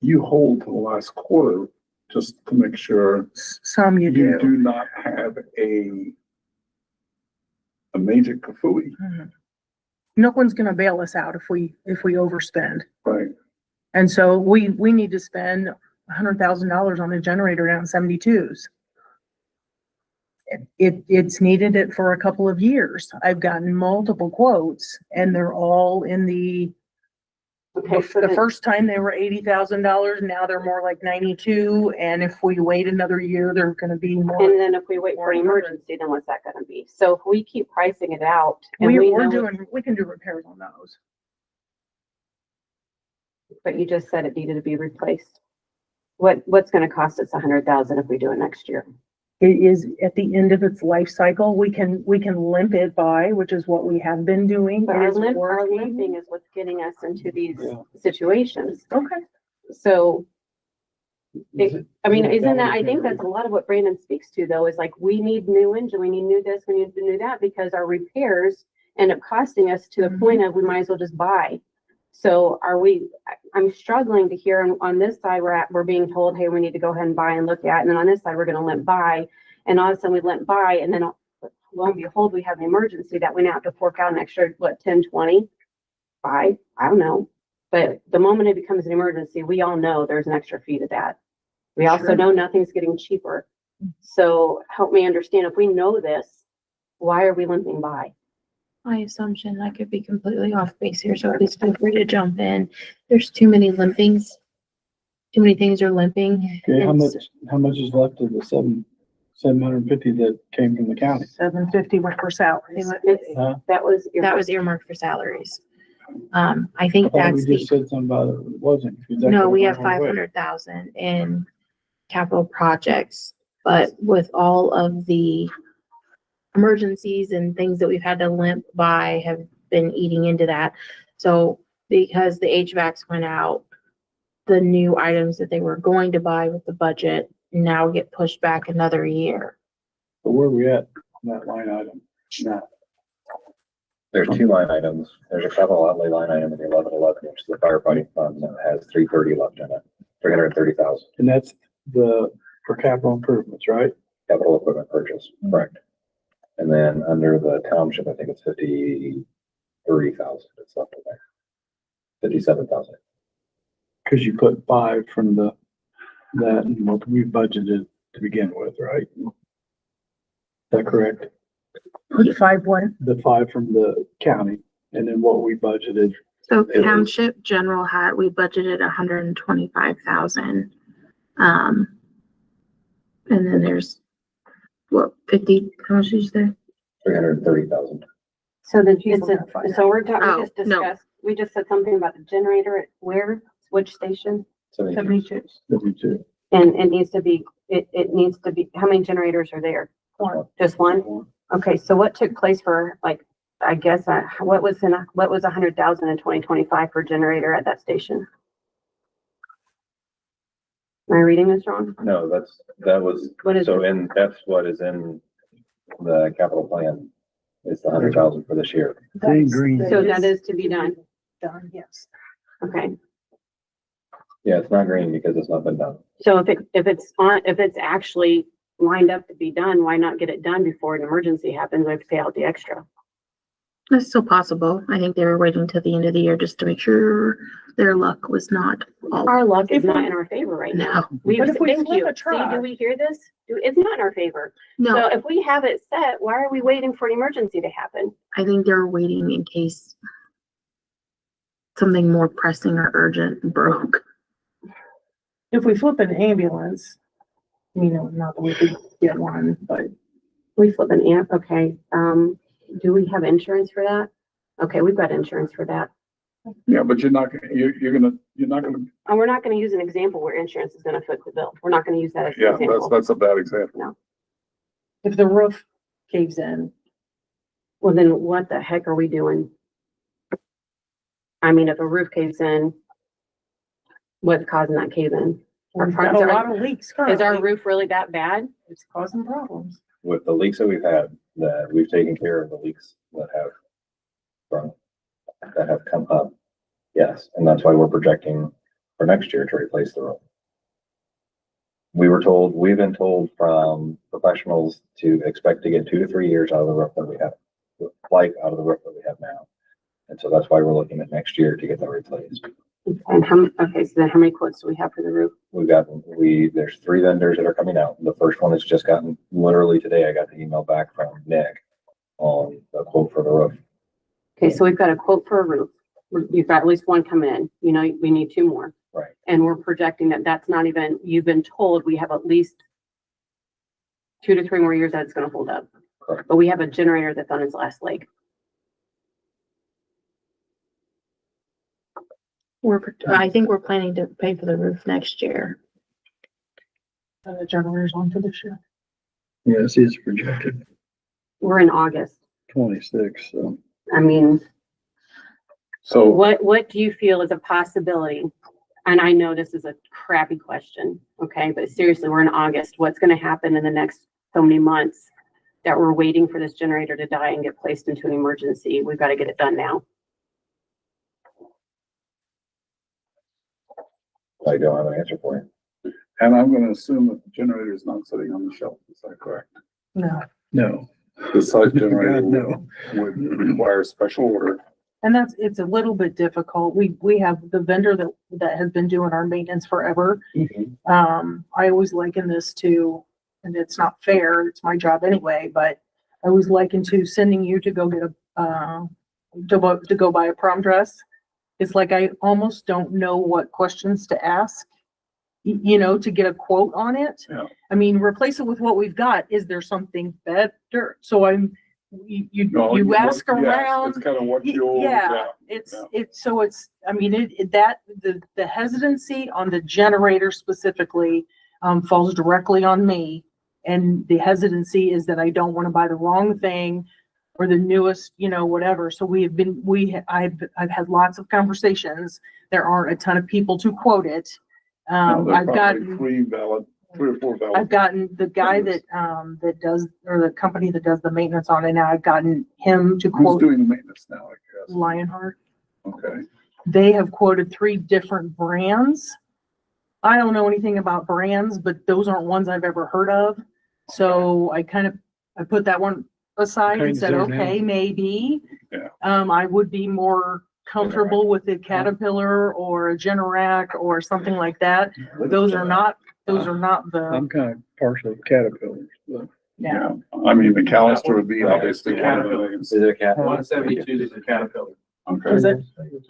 you hold to the last quarter just to make sure Some you you do. do not have a major kafooey, Mhm. No one's gonna bail us out if we overspend. right? And so we need to spend $100,000 on a generator down 72s. It's needed it for a couple of years. I've gotten multiple quotes and they're all in the Okay, so the then, first time they were $80,000, now they're more like 92. And if we wait another year, they're gonna be more. and then if we wait for an emergency, then what's that gonna be? So if we keep pricing it out and we We're know, doing, we can do repairs on those. but you just said it needed to be replaced. What's gonna cost us 100,000 if we do it next year? it is at the end of its life cycle. We can limp it by, which is what we have been doing. But It our is working. limping is what's getting us into these Yeah. situations. Okay. So, Is it- I mean, is it isn't that, I down think to- that's a lot of what Brandon speaks to though, is like, we need new engine, we need new this, we need to do that, because our repairs end up costing us to the point of we might as well just buy. So I'm struggling to hear on this side, we're being told, hey, we need to go ahead and buy and look at, and then on this side, we're gonna limp buy. And all of a sudden we limp buy, and then lo and behold, we have an emergency that we now have to fork out an extra, what, 10, 20, 5, I don't know. But the moment it becomes an emergency, we all know there's an extra fee to that. We also Sure. know nothing's getting cheaper. So help me understand, if we know this, why are we limping by? My assumption, I could be completely off base here, so please feel free to jump in. There's too many limpings. Too many things are limping. Okay, how It's- much is left of the 750 that came from the county? 750 went for salaries. Huh? That was. That was earmarked for salaries. I I think thought that's we the, just said something about it wasn't. Is that no, we going have the wrong way? 500,000 in capital projects. But with all of the emergencies and things that we've had to limp by have been eating into that. So because the HVACs went out, the new items that they were going to buy with the budget now get pushed back another year. But where are we at on that line item? Now, There's two line items. There's a capital outlay line item in the 1111, which is the firefighting fund that has 330 left in it, 330,000 and that's for capital improvements, right? capital equipment purchase, correct? And then under the township, I think it's 53,000 that's left in there. 57,000. Cause you put 5 from that and what we budgeted to begin with, right? Is that correct? Put 5-1. The 5 from the county and then what we budgeted. So It was- township general we budgeted 125,000. And then there's, what, 50, how much did you say? 330,000. So then, He's looking at finance. so we're talking, Oh, we just no. discussed, we just said something about the generator at where, which station? 72. 72. And it needs to be, it needs to be, how many generators are there? One. Just one? Okay, so what took place for, like, I guess, what was 100,000 in 2025 for generator at that station? Am I reading this wrong? No, that was, What is so it? that's what is in the capital plan is the 100,000 for this year. Green, green. So that is to be done, Done, yes. okay. Yeah, it's not green because it's not been done. So if it's actually lined up to be done, why not get it done before an emergency happens? We have to pay out the extra. That's still possible. I think they were waiting till the end of the year just to make sure their luck was not all. Our luck is If we- not in our favor right now. No, We, But if we thank flip you. a See, truck- do we hear this? It's not in our favor. no, So if we have it set, why are we waiting for an emergency to happen? I think they're waiting in case something more pressing or urgent broke. If we flip an ambulance, not that we could get one, but We flip an amp, okay, do we have insurance for that? Okay, we've got insurance for that. Yeah, but you're not gonna, And we're not gonna use an example where insurance is gonna foot the bill. We're not gonna use that as an yeah, example. that's a bad example. if the roof caves in, Well, then what the heck are we doing? I mean, if a roof caves in, what's causing that cave in? Our we've got fronts a are- lot of leaks Is our currently. roof really that bad? It's causing problems. With the leaks that we've had, that we've taken care of the leaks that have come up. Yes, and that's why we're projecting for next year to replace the roof. We've been told from professionals to expect to get 2 to 3 years out of the roof that we have, life out of the roof that we have now. And so that's why we're looking at next year to get that replaced. And okay, so then how many quotes do we have for the roof? There's 3 vendors that are coming out. The first one has just gotten, literally today, I got the email back from Nick on the quote for the roof. Okay, so we've got a quote for a roof. You've got at least one coming in, we need 2 more. Right. And we're projecting that's not even, you've been told we have at least 2 to 3 more years that it's gonna hold up. Correct. But we have a generator that's on its last leg. I think we're planning to pay for the roof next year. And the generators on for this year. Yes, it's projected We're in August. 26, so. I mean, So what do you feel is a possibility? And I know this is a crappy question, okay, but seriously, we're in August. What's gonna happen in the next so many months that we're waiting for this generator to die and get placed into an emergency? We've got to get it done now. I don't have an answer for you. and I'm gonna assume that the generator is not sitting on the shelf, is that correct? No. No. The site generator God, no. would require special order. And it's a little bit difficult. We have the vendor that has been doing our maintenance forever. I always liken this to, and it's not fair, it's my job anyway, but I always liken to sending you to go get to go buy a prom dress. It's like, I almost don't know what questions to ask, you know, to get a quote on it. Yeah. I mean, replace it with what we've got. Is there something better? So No, you ask yes, around. It's kind of what you'll, Yeah, I mean, the hesitancy on the generator specifically, falls directly on me. And the hesitancy is that I don't want to buy the wrong thing or the newest, you know, whatever. So I've had lots of conversations. There aren't a ton of people to quote it. no, there's I've probably gotten, three or four valid. I've gotten the guy that does, or the company that does the maintenance on it now, I've gotten him to Who's quote doing the maintenance now, I guess? Lionheart. Okay. They have quoted 3 different brands. I don't know anything about brands, but those aren't ones I've ever heard of. So I put that one aside and Kinds said, there now. okay, maybe. Yeah. I would be more comfortable with a Caterpillar or a Generac or something like that. Those are not the, I'm kind of partial to Caterpillars, but yeah. I mean, McAllister would be obviously one of the names. Is it a cat? 172 is a Caterpillar. Okay. Is it?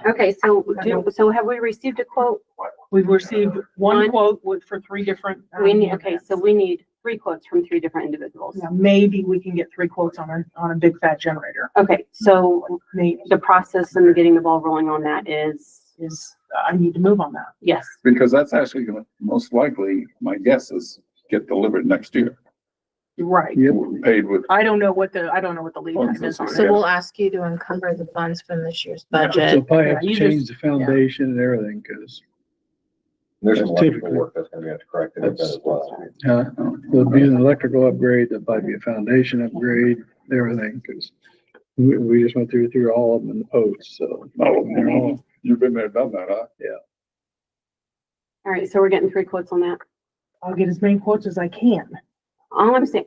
Okay, so have we received a quote? We've received one One. quote for 3 different. We need, okay, so we need 3 quotes from 3 different individuals. Yeah, maybe we can get 3 quotes on a big fat generator. Okay, so Maybe the process and getting the ball rolling on that is, I need to move on that. yes. Because that's actually gonna, most likely, my guess is get delivered next year. Right. Yep. Paid with, I don't know what the lead Oh, time is on So it. we'll ask you to encumber the funds from this year's so budget. if I have to Yeah, you change just- the foundation and everything, cause, There's some electrical Typically. work that's gonna be corrected with that as well. there'll be an electrical upgrade, there'll probably be a foundation upgrade, everything, cause we just went through all of them in the post, so. They're all, you've been there, done that, huh? All right, so we're getting 3 quotes on that. I'll get as many quotes as I can. All I'm saying,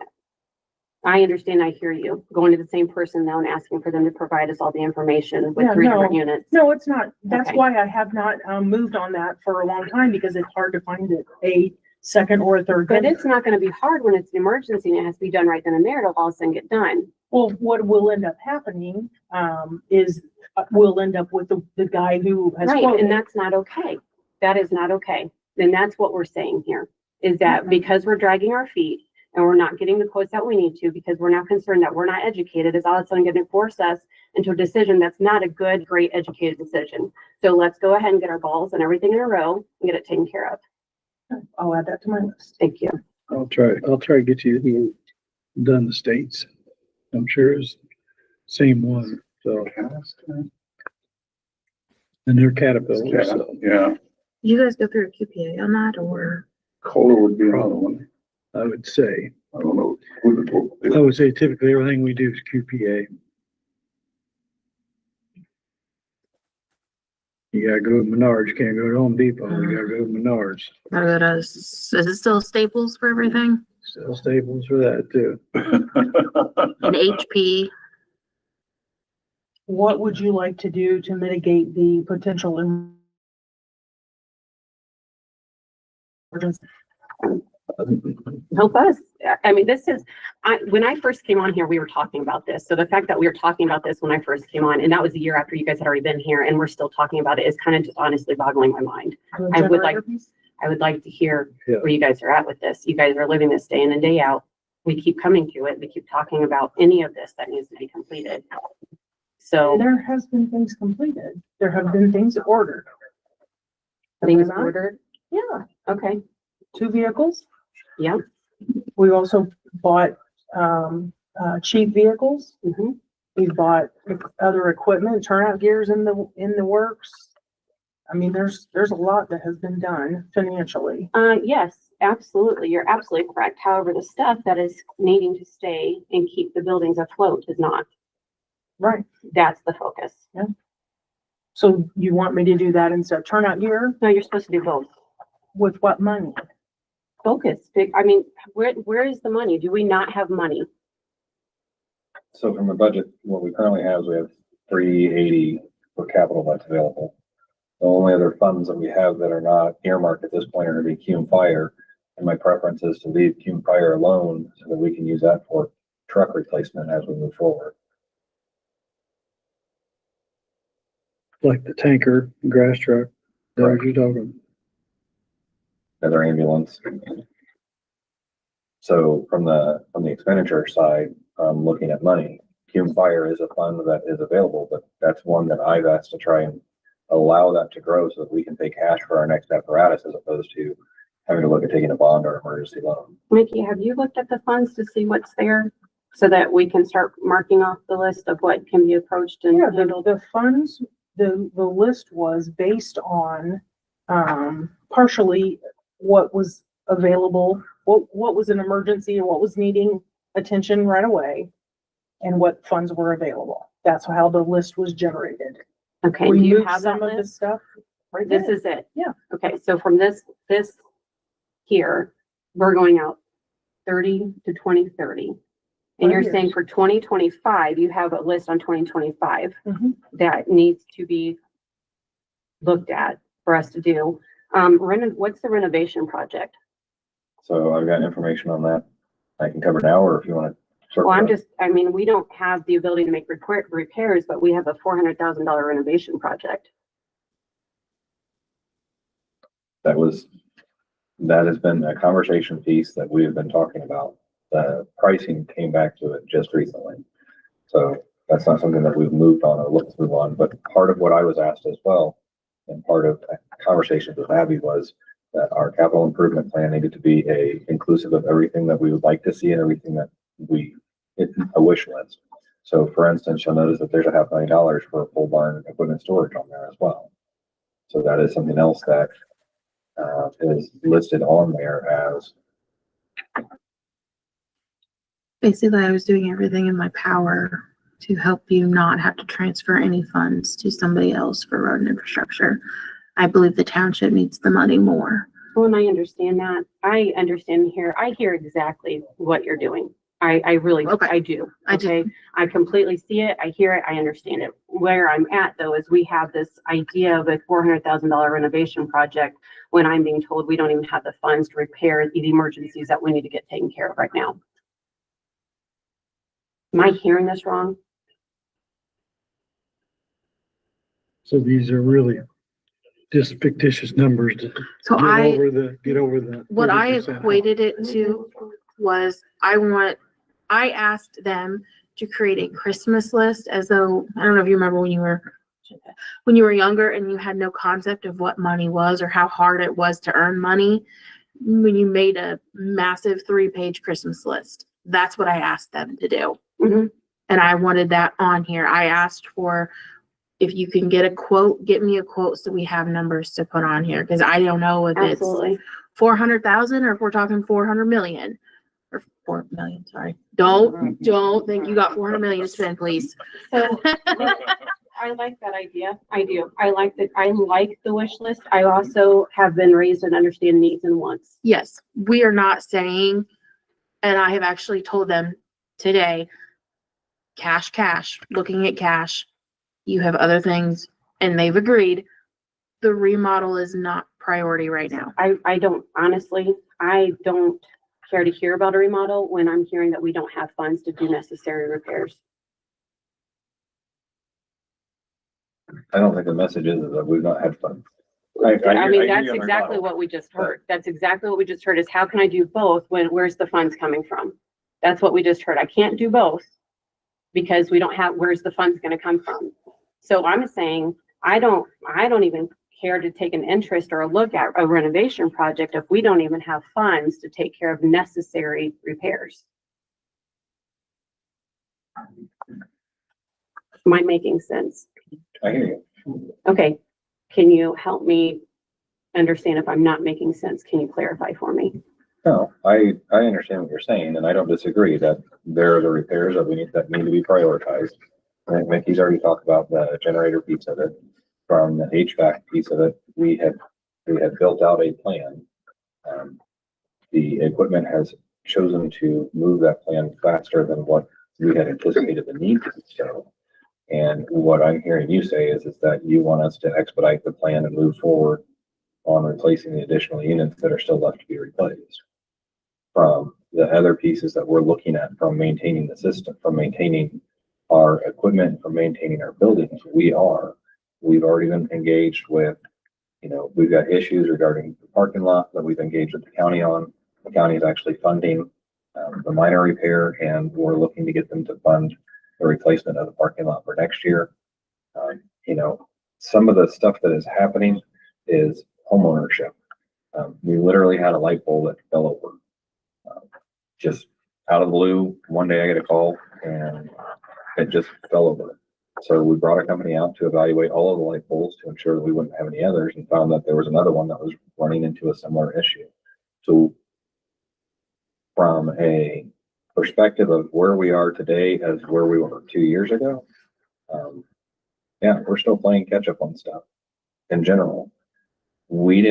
I understand, I hear you, going to the same person now and asking for them to provide us all the information with Yeah, 3 no. different units. No, it's not. That's Okay. why I have not, moved on that for a long time, because it's hard to find a second or a third But vendor. it's not gonna be hard when it's an emergency and it has to be done right then and there. It'll all of a sudden get done. Well, what will end up happening, is we'll end up with the guy who has Right, and quoted. that's not okay. That is not okay. And that's what we're saying here, is that because we're dragging our feet and we're not getting the quotes that we need to, because we're not concerned that we're not educated, is all of a sudden gonna force us into a decision that's not a good, great educated decision. So let's go ahead and get our balls and everything in a row and get it taken care of. I'll add that to my list. Thank you. I'll try to get you done the states. I'm sure it's same one, so, and they're Caterpillars, so. Yeah, Did you guys go through a QPA on that or? Kohler would be another one. I would say, I don't know. I would say typically everything we do is QPA. You gotta go to Menards, you can't go to Home Depot, you gotta go to Menards. Gotta go to, is it still Staples for everything? Still Staples for that too. And HP? What would you like to do to mitigate the potential emergency? Help us. I mean, when I first came on here, we were talking about this. So the fact that we were talking about this when I first came on, and that was a year after you guys had already been here, and we're still talking about it, is kind of just honestly boggling my mind. I would like- I would like to hear Yeah. where you guys are at with this. You guys are living this day in and day out. We keep coming to it. We keep talking about any of this that needs to be completed. So There has been things completed. There have been things ordered. things Am I not? ordered. Yeah, Okay. 2 vehicles. Yep. We also bought, cheap vehicles. Mhm. We bought other equipment, turnout gears in the works. I mean, there's a lot that has been done financially. Yes, absolutely. You're absolutely correct. However, the stuff that is needing to stay and keep the buildings afloat is not. Right. That's the focus. So you want me to do that instead of turnout gear? No, you're supposed to do both. With what money? Focus. I mean, where is the money? Do we not have money? So from the budget, what we currently have is we have 380 for capital that's available. The only other funds that we have that are not earmarked at this point are gonna be Cume Fire. And my preference is to leave Cume Fire alone so that we can use that for truck replacement as we move forward. Like the tanker, grass truck, that you're talking. Another ambulance. So from the expenditure side, looking at money, Cume Fire is a fund that is available, but that's one that I've asked to try and allow that to grow so that we can pay cash for our next apparatus as opposed to having to look at taking a bond or emergency loan. Mickey, have you looked at the funds to see what's there so that we can start marking off the list of what can be approached and Yeah, handled? the funds, the list was based on, partially what was available, what was an emergency and what was needing attention right away, and what funds were available. That's how the list was generated. Okay, We do you moved have that some of the list? stuff right This there. is it? Yeah. Okay, so from this here, we're going out 30 to 2030. And 5 you're saying years. for 2025, you have a list on 2025 Mhm. that needs to be looked at for us to do. What's the renovation project? So I've got information on that I can cover now, or if you want to. Well, I mean, we don't have the ability to make repairs, but we have a $400,000 renovation project. That has been a conversation piece that we have been talking about. The pricing came back to it just recently. So that's not something that we've moved on or looked through on, but part of what I was asked as well, and part of conversations with Abby was that our capital improvement plan needed to be inclusive of everything that we would like to see and everything that it's a wish list. So for instance, you'll notice that there's $500,000 for a full barn equipment storage on there as well. So that is something else that is listed on there as. Basically, I was doing everything in my power to help you not have to transfer any funds to somebody else for road and infrastructure. I believe the township needs the money more. Well, and I understand that. I understand here. I hear exactly what you're doing. I really, Okay. I do. I do. Okay. I completely see it. I hear it. I understand it. Where I'm at though, is we have this idea of a $400,000 renovation project when I'm being told we don't even have the funds to repair the emergencies that we need to get taken care of right now. Am I hearing this wrong? So these are really just fictitious numbers to So get over the. what I 30%. equated it to was I asked them to create a Christmas list as though, I don't know if you remember when you were younger and you had no concept of what money was or how hard it was to earn money. When you made a massive 3-page Christmas list, that's what I asked them to do. Mhm. And I wanted that on here. I asked for, if you can get me a quote so we have numbers to put on here. Cause I don't know if it's Absolutely. 400,000 or if we're talking 400 million or 4 million, sorry. Don't think you got 400 million to spend, please. So I like that idea. I do. I like the wish list. I also have been raised and understand needs and wants. Yes, we are not saying, and I have actually told them today, cash, looking at cash. You have other things, and they've agreed. The remodel is not priority right now. I don't, honestly, I don't care to hear about a remodel when I'm hearing that we don't have funds to do necessary repairs. I don't think the message is that we've not had fun. I mean, that's exactly what we just heard. That's exactly what we just heard is how can I do both where's the funds coming from? That's what we just heard. I can't do both because we don't have, where's the funds gonna come from? So I'm saying, I don't even care to take an interest or a look at a renovation project if we don't even have funds to take care of necessary repairs? Am I making sense? I hear you. Okay, can you help me understand if I'm not making sense? Can you clarify for me? No, I understand what you're saying, and I don't disagree that there are the repairs that that need to be prioritized. I think Mickey's already talked about the generator piece of it. From the HVAC piece of it, we had built out a plan. The equipment has chosen to move that plan faster than what we had anticipated the need to be so. And what I'm hearing you say is that you want us to expedite the plan and move forward on replacing the additional units that are still left to be replaced. From the other pieces that we're looking at, from maintaining the system, from maintaining our equipment, from maintaining our buildings, we've already been engaged with, we've got issues regarding the parking lot that we've engaged with the county on. The county is actually funding the minor repair, and we're looking to get them to fund the replacement of the parking lot for next year. Some of the stuff that is happening is homeownership. We literally had a light pole that fell over. Just out of the blue, one day I get a call and it just fell over. So we brought a company out to evaluate all of the light poles to ensure that we wouldn't have any others, and found that there was another one that was running into a similar issue. So from a perspective of where we are today as where we were 2 years ago, yeah, we're still playing catch up on stuff. In general, we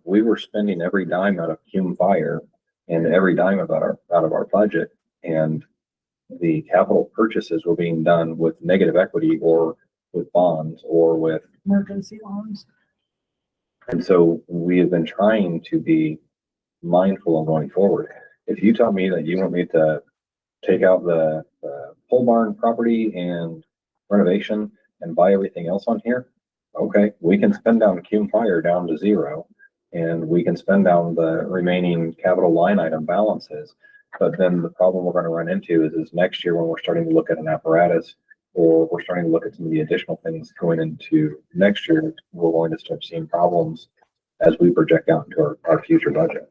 were spending every dime out of Cume Fire and every dime out of our budget, and the capital purchases were being done with negative equity or with bonds or with Emergency loans. And so we have been trying to be mindful of going forward. If you tell me that you want me to take out the pole barn property and renovation and buy everything else on here, okay, we can spend down Cume Fire down to zero, and we can spend down the remaining capital line item balances. But then the problem we're going to run into is next year when we're starting to look at an apparatus, or we're starting to look at some of the additional things going into next year, we're going to start seeing problems as we project out into our future budget.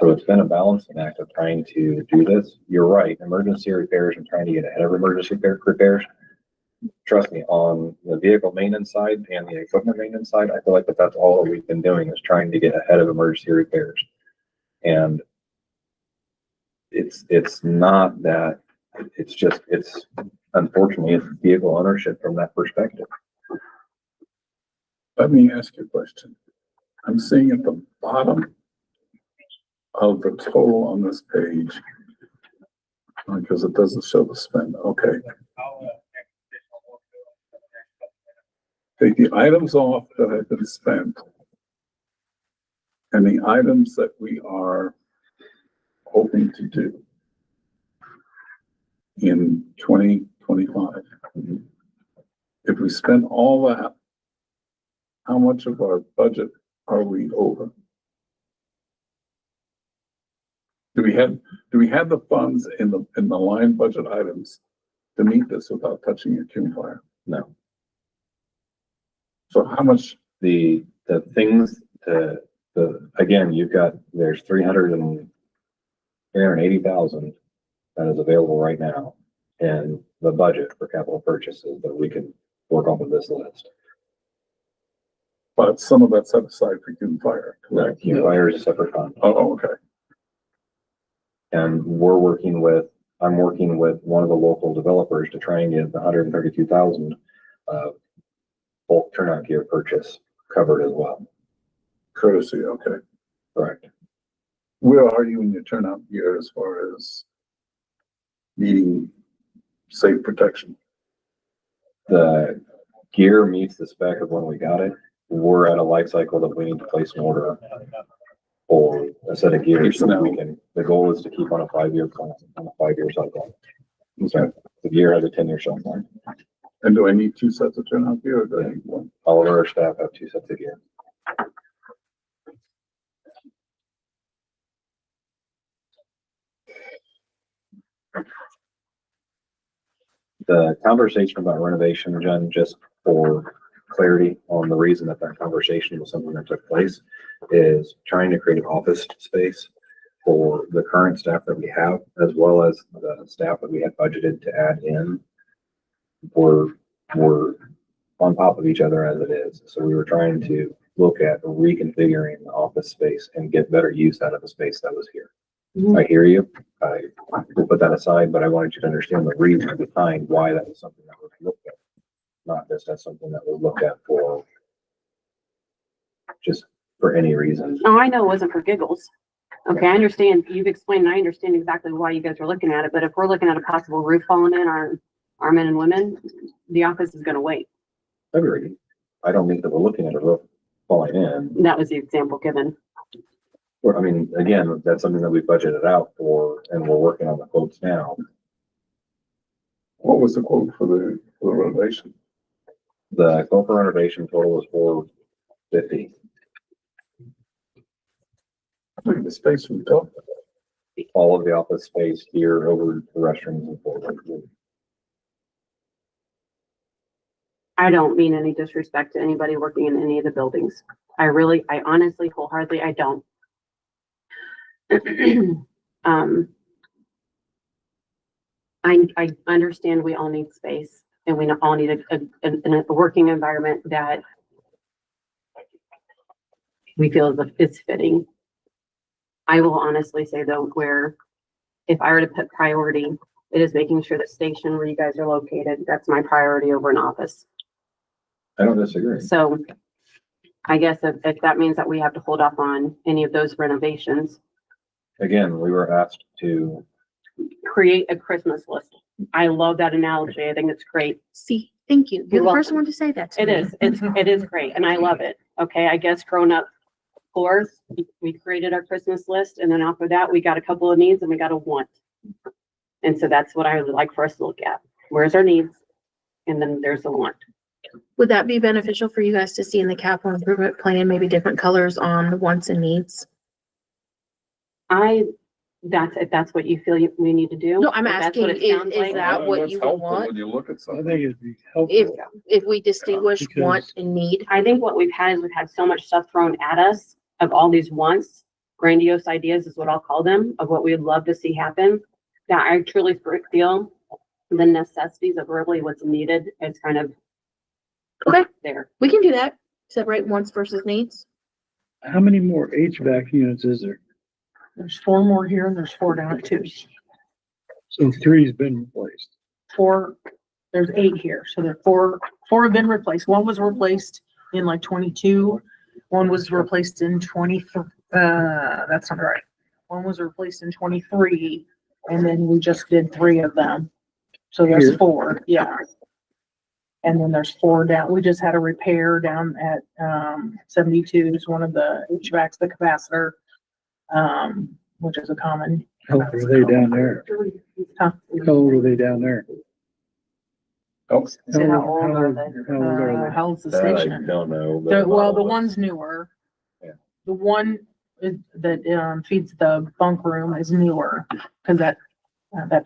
So it's been a balancing act of trying to do this. You're right, emergency repairs and trying to get ahead of emergency repairs. Trust me, on the vehicle maintenance side and the equipment maintenance side, I feel like that's all that we've been doing, is trying to get ahead of emergency repairs. And it's not that, it's unfortunately, it's vehicle ownership from that perspective. Let me ask you a question. I'm seeing at the bottom of the total on this page, because it doesn't show the spend. Okay. Take the items off that have been spent and the items that we are hoping to do in 2025. If we spend all that, how much of our budget are we over? Do we have the funds in the line budget items to meet this without touching a Cume Fire? No. So how much? The things, again, there's 380,000 that is available right now in the budget for capital purchases that we can work off of this list. But some of that's set aside for Cume Fire. Correct. Cume Fire is a separate fund. Oh, okay. And I'm working with one of the local developers to try and get the 132,000 bulk turnout gear purchase covered as well. Courtesy, okay. Correct. Where are you in your turnout gear as far as needing safe protection? The gear meets the spec of when we got it. We're at a life cycle that we need to place an order for a set of gear, so that the goal is to keep on a 5-year plan, on a 5-year cycle. So the gear has a 10-year shelf life. And do I need 2 sets of turnout gear, or do I need 1? All of our staff have 2 sets of gear. The conversation about renovation, Jen, just for clarity on the reason that that conversation was something that took place is trying to create an office space for the current staff that we have, as well as the staff that we had budgeted to add in. We're on top of each other as it is. So we were trying to look at reconfiguring the office space and get better use out of the space that was here. Mhm. I hear you. I will put that aside, but I wanted you to understand the reason behind why that was something that was looked at. Not just as something that was looked at for just for any reason. Oh, I know it wasn't for giggles. Okay, I understand. You've explained, and I understand exactly why you guys are looking at it, but if we're looking at a possible roof falling in our men and women, the office is gonna wait. Agreed. I don't think that we're looking at a roof falling in. That was the example given. I mean, again, that's something that we budgeted out for and we're working on the quotes now. What was the quote for the renovation? The quote for renovation total was $450. I think the space we built. All of the office space here over the restrooms and forward. I don't mean any disrespect to anybody working in any of the buildings. I honestly, wholeheartedly, I don't. I understand we all need space and we all need a working environment that we feel is fitting. I will honestly say though, where if I were to put priority, it is making sure that station where you guys are located, that's my priority over an office. I don't disagree. So I guess if that means that we have to hold off on any of those renovations, Again, we were asked to, create a Christmas list. I love that analogy. I think it's great. See, thank you. You're You're the first welcome. one to say that to It me. is, it is great and I love it. Okay, I guess grown up floors, we created our Christmas list and then after that, we got a couple of needs and we got a want. And so that's what I would like for us to look at. Where's our needs? And then there's a want. Would that be beneficial for you guys to see in the capital improvement plan, maybe different colors on the wants and needs? If that's what you feel we need to do. No, I'm if that's asking, what it is sounds like, that what What's you would helpful want? When you look at I something. think it'd be helpful. If we distinguish because- want and need, I think what we've had is we've had so much stuff thrown at us of all these wants, grandiose ideas is what I'll call them, of what we would love to see happen, that I truly feel the necessities of really what's needed is kind of Okay. there. we can do that. Separate wants versus needs. How many more HVAC units is there? There's 4 more here and there's 4 down at 2. So 3's been replaced. 4, there's 8 here. So there are 4 have been replaced. 1 was replaced in like 22. 1 was replaced in 23. That's not right. 1 was replaced in 23 and then we just did 3 of them. So there's Here. 4, yeah. And then there's 4 down. We just had a repair down at 72 is one of the HVACs, the capacitor, which is a common. How old are they down there? Huh? How old are they down there? Oh, Say how old are they? How old are How old's the that I station? don't know. but The, well, the model one's newer. Yeah. The one that feeds the bunk room is newer, cause that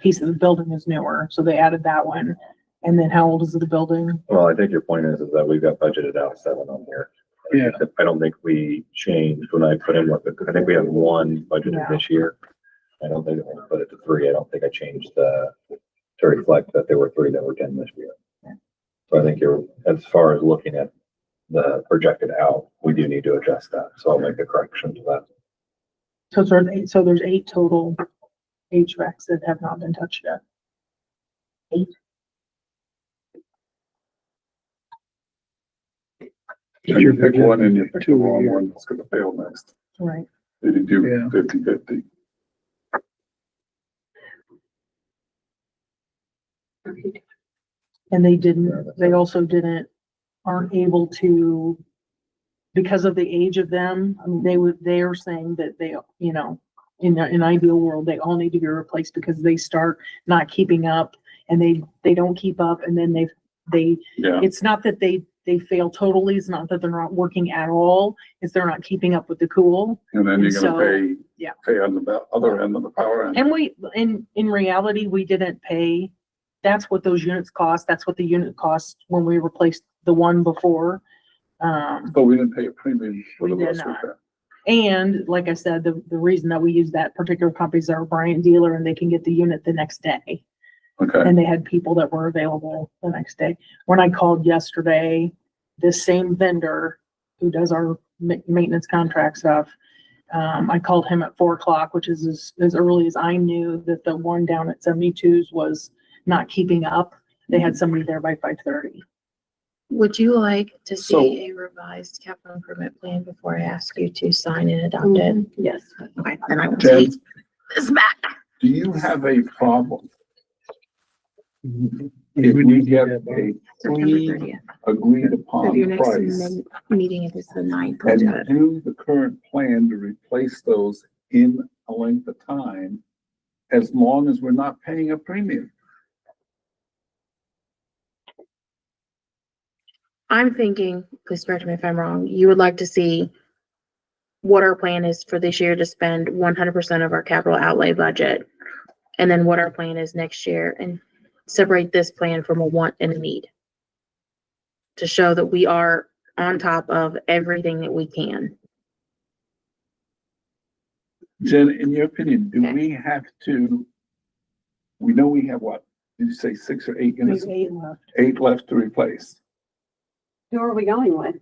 piece of the building is newer, so they added that one. And then how old is the building? Well, I think your point is that we've got budgeted out 7 on here. Yeah. I don't think we changed when I put in I think we have 1 budgeted Yeah. this year. I don't think I put it to 3. I don't think I changed to reflect that there were 3 that were 10 this year. So I think as far as looking at the projected out, we do need to adjust that. So I'll make a correction to that. So there's 8 total HVACs that have not been touched yet. 8. You're you pick one and you pick the two a wrong year. one that's gonna fail next. Right. Did you do Yeah. 50/50? And they also aren't able to, because of the age of them, I mean, they are saying that they, you know, in an ideal world, they all need to be replaced because they start not keeping up and they don't keep up and then Yeah. it's not that they fail totally, it's not that they're not working at all, it's they're not keeping up with the cool. And then you're gonna So, pay, yeah. pay on the other end of the power end. And in reality, we didn't pay, that's what those units cost, that's what the unit cost when we replaced the one before. But we didn't pay a premium for the We did rest of not. that. And like I said, the reason that we use that particular company is our Bryant dealer and they can get the unit the next day. Okay, And they had people that were available the next day. When I called yesterday, this same vendor who does our maintenance contract stuff, I called him at 4 o'clock, which is as early as I knew that the one down at 72's was not keeping up. They had somebody there by 5:30. Would you like to So- see a revised capital improvement plan before I ask you to sign and adopt it? Yes. Okay, then I will Jen, take this back. do you have a problem We if we need to get have a September 30th. agreed So upon your next price meeting is the 9th. and do the current plan to replace those in a length of time, as long as we're not paying a premium? I'm thinking, please correct me if I'm wrong, you would like to see what our plan is for this year to spend 100% of our capital outlay budget. And then what our plan is next year and separate this plan from a want and a need. To show that we are on top of everything that we can. Jen, in your opinion, do we have to, we know we have what, did you say 6 or 8 units? There's 8 left. 8 left to replace. Who are we going with?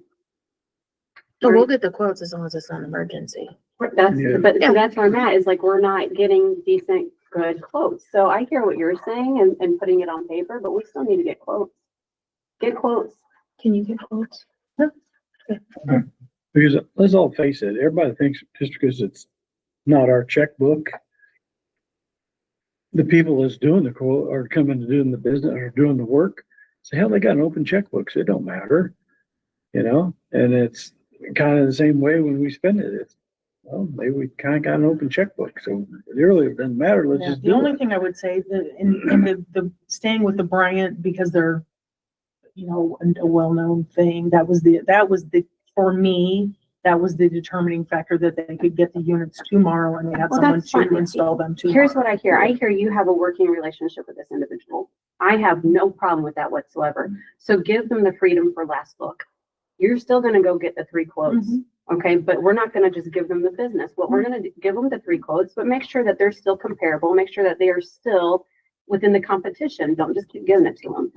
So we'll get the quotes as long as it's not an emergency. That's, Yeah. but Yeah. that's where I'm at, is like, we're not getting decent, good quotes. So I hear what you're saying and putting it on paper, but we still need to get quotes. Get quotes. Can you get quotes? Because let's all face it, everybody thinks just because it's not our checkbook, the people that's doing the quote are coming to doing the business or doing the work. So hell, they got an open checkbook, so it don't matter, you know? And it's kind of the same way when we spend it. It's, well, maybe we kind of got an open checkbook, so it really doesn't matter. Let's Yeah, just the do only it. thing I would say that in the staying with the Bryant, because they're, you know, a well-known thing, that was the, for me, that was the determining factor that they could get the units tomorrow and they had Well, someone that's fine. to install them tomorrow. Here's what I hear. I hear you have a working relationship with this individual. I have no problem with that whatsoever. So give them the freedom for last look. You're still gonna go get the 3 quotes, okay? But we're not gonna just give them the business. What we're gonna do, give them the 3 quotes, but make sure that they're still comparable, make sure that they are still within the competition. Don't just keep giving it to them.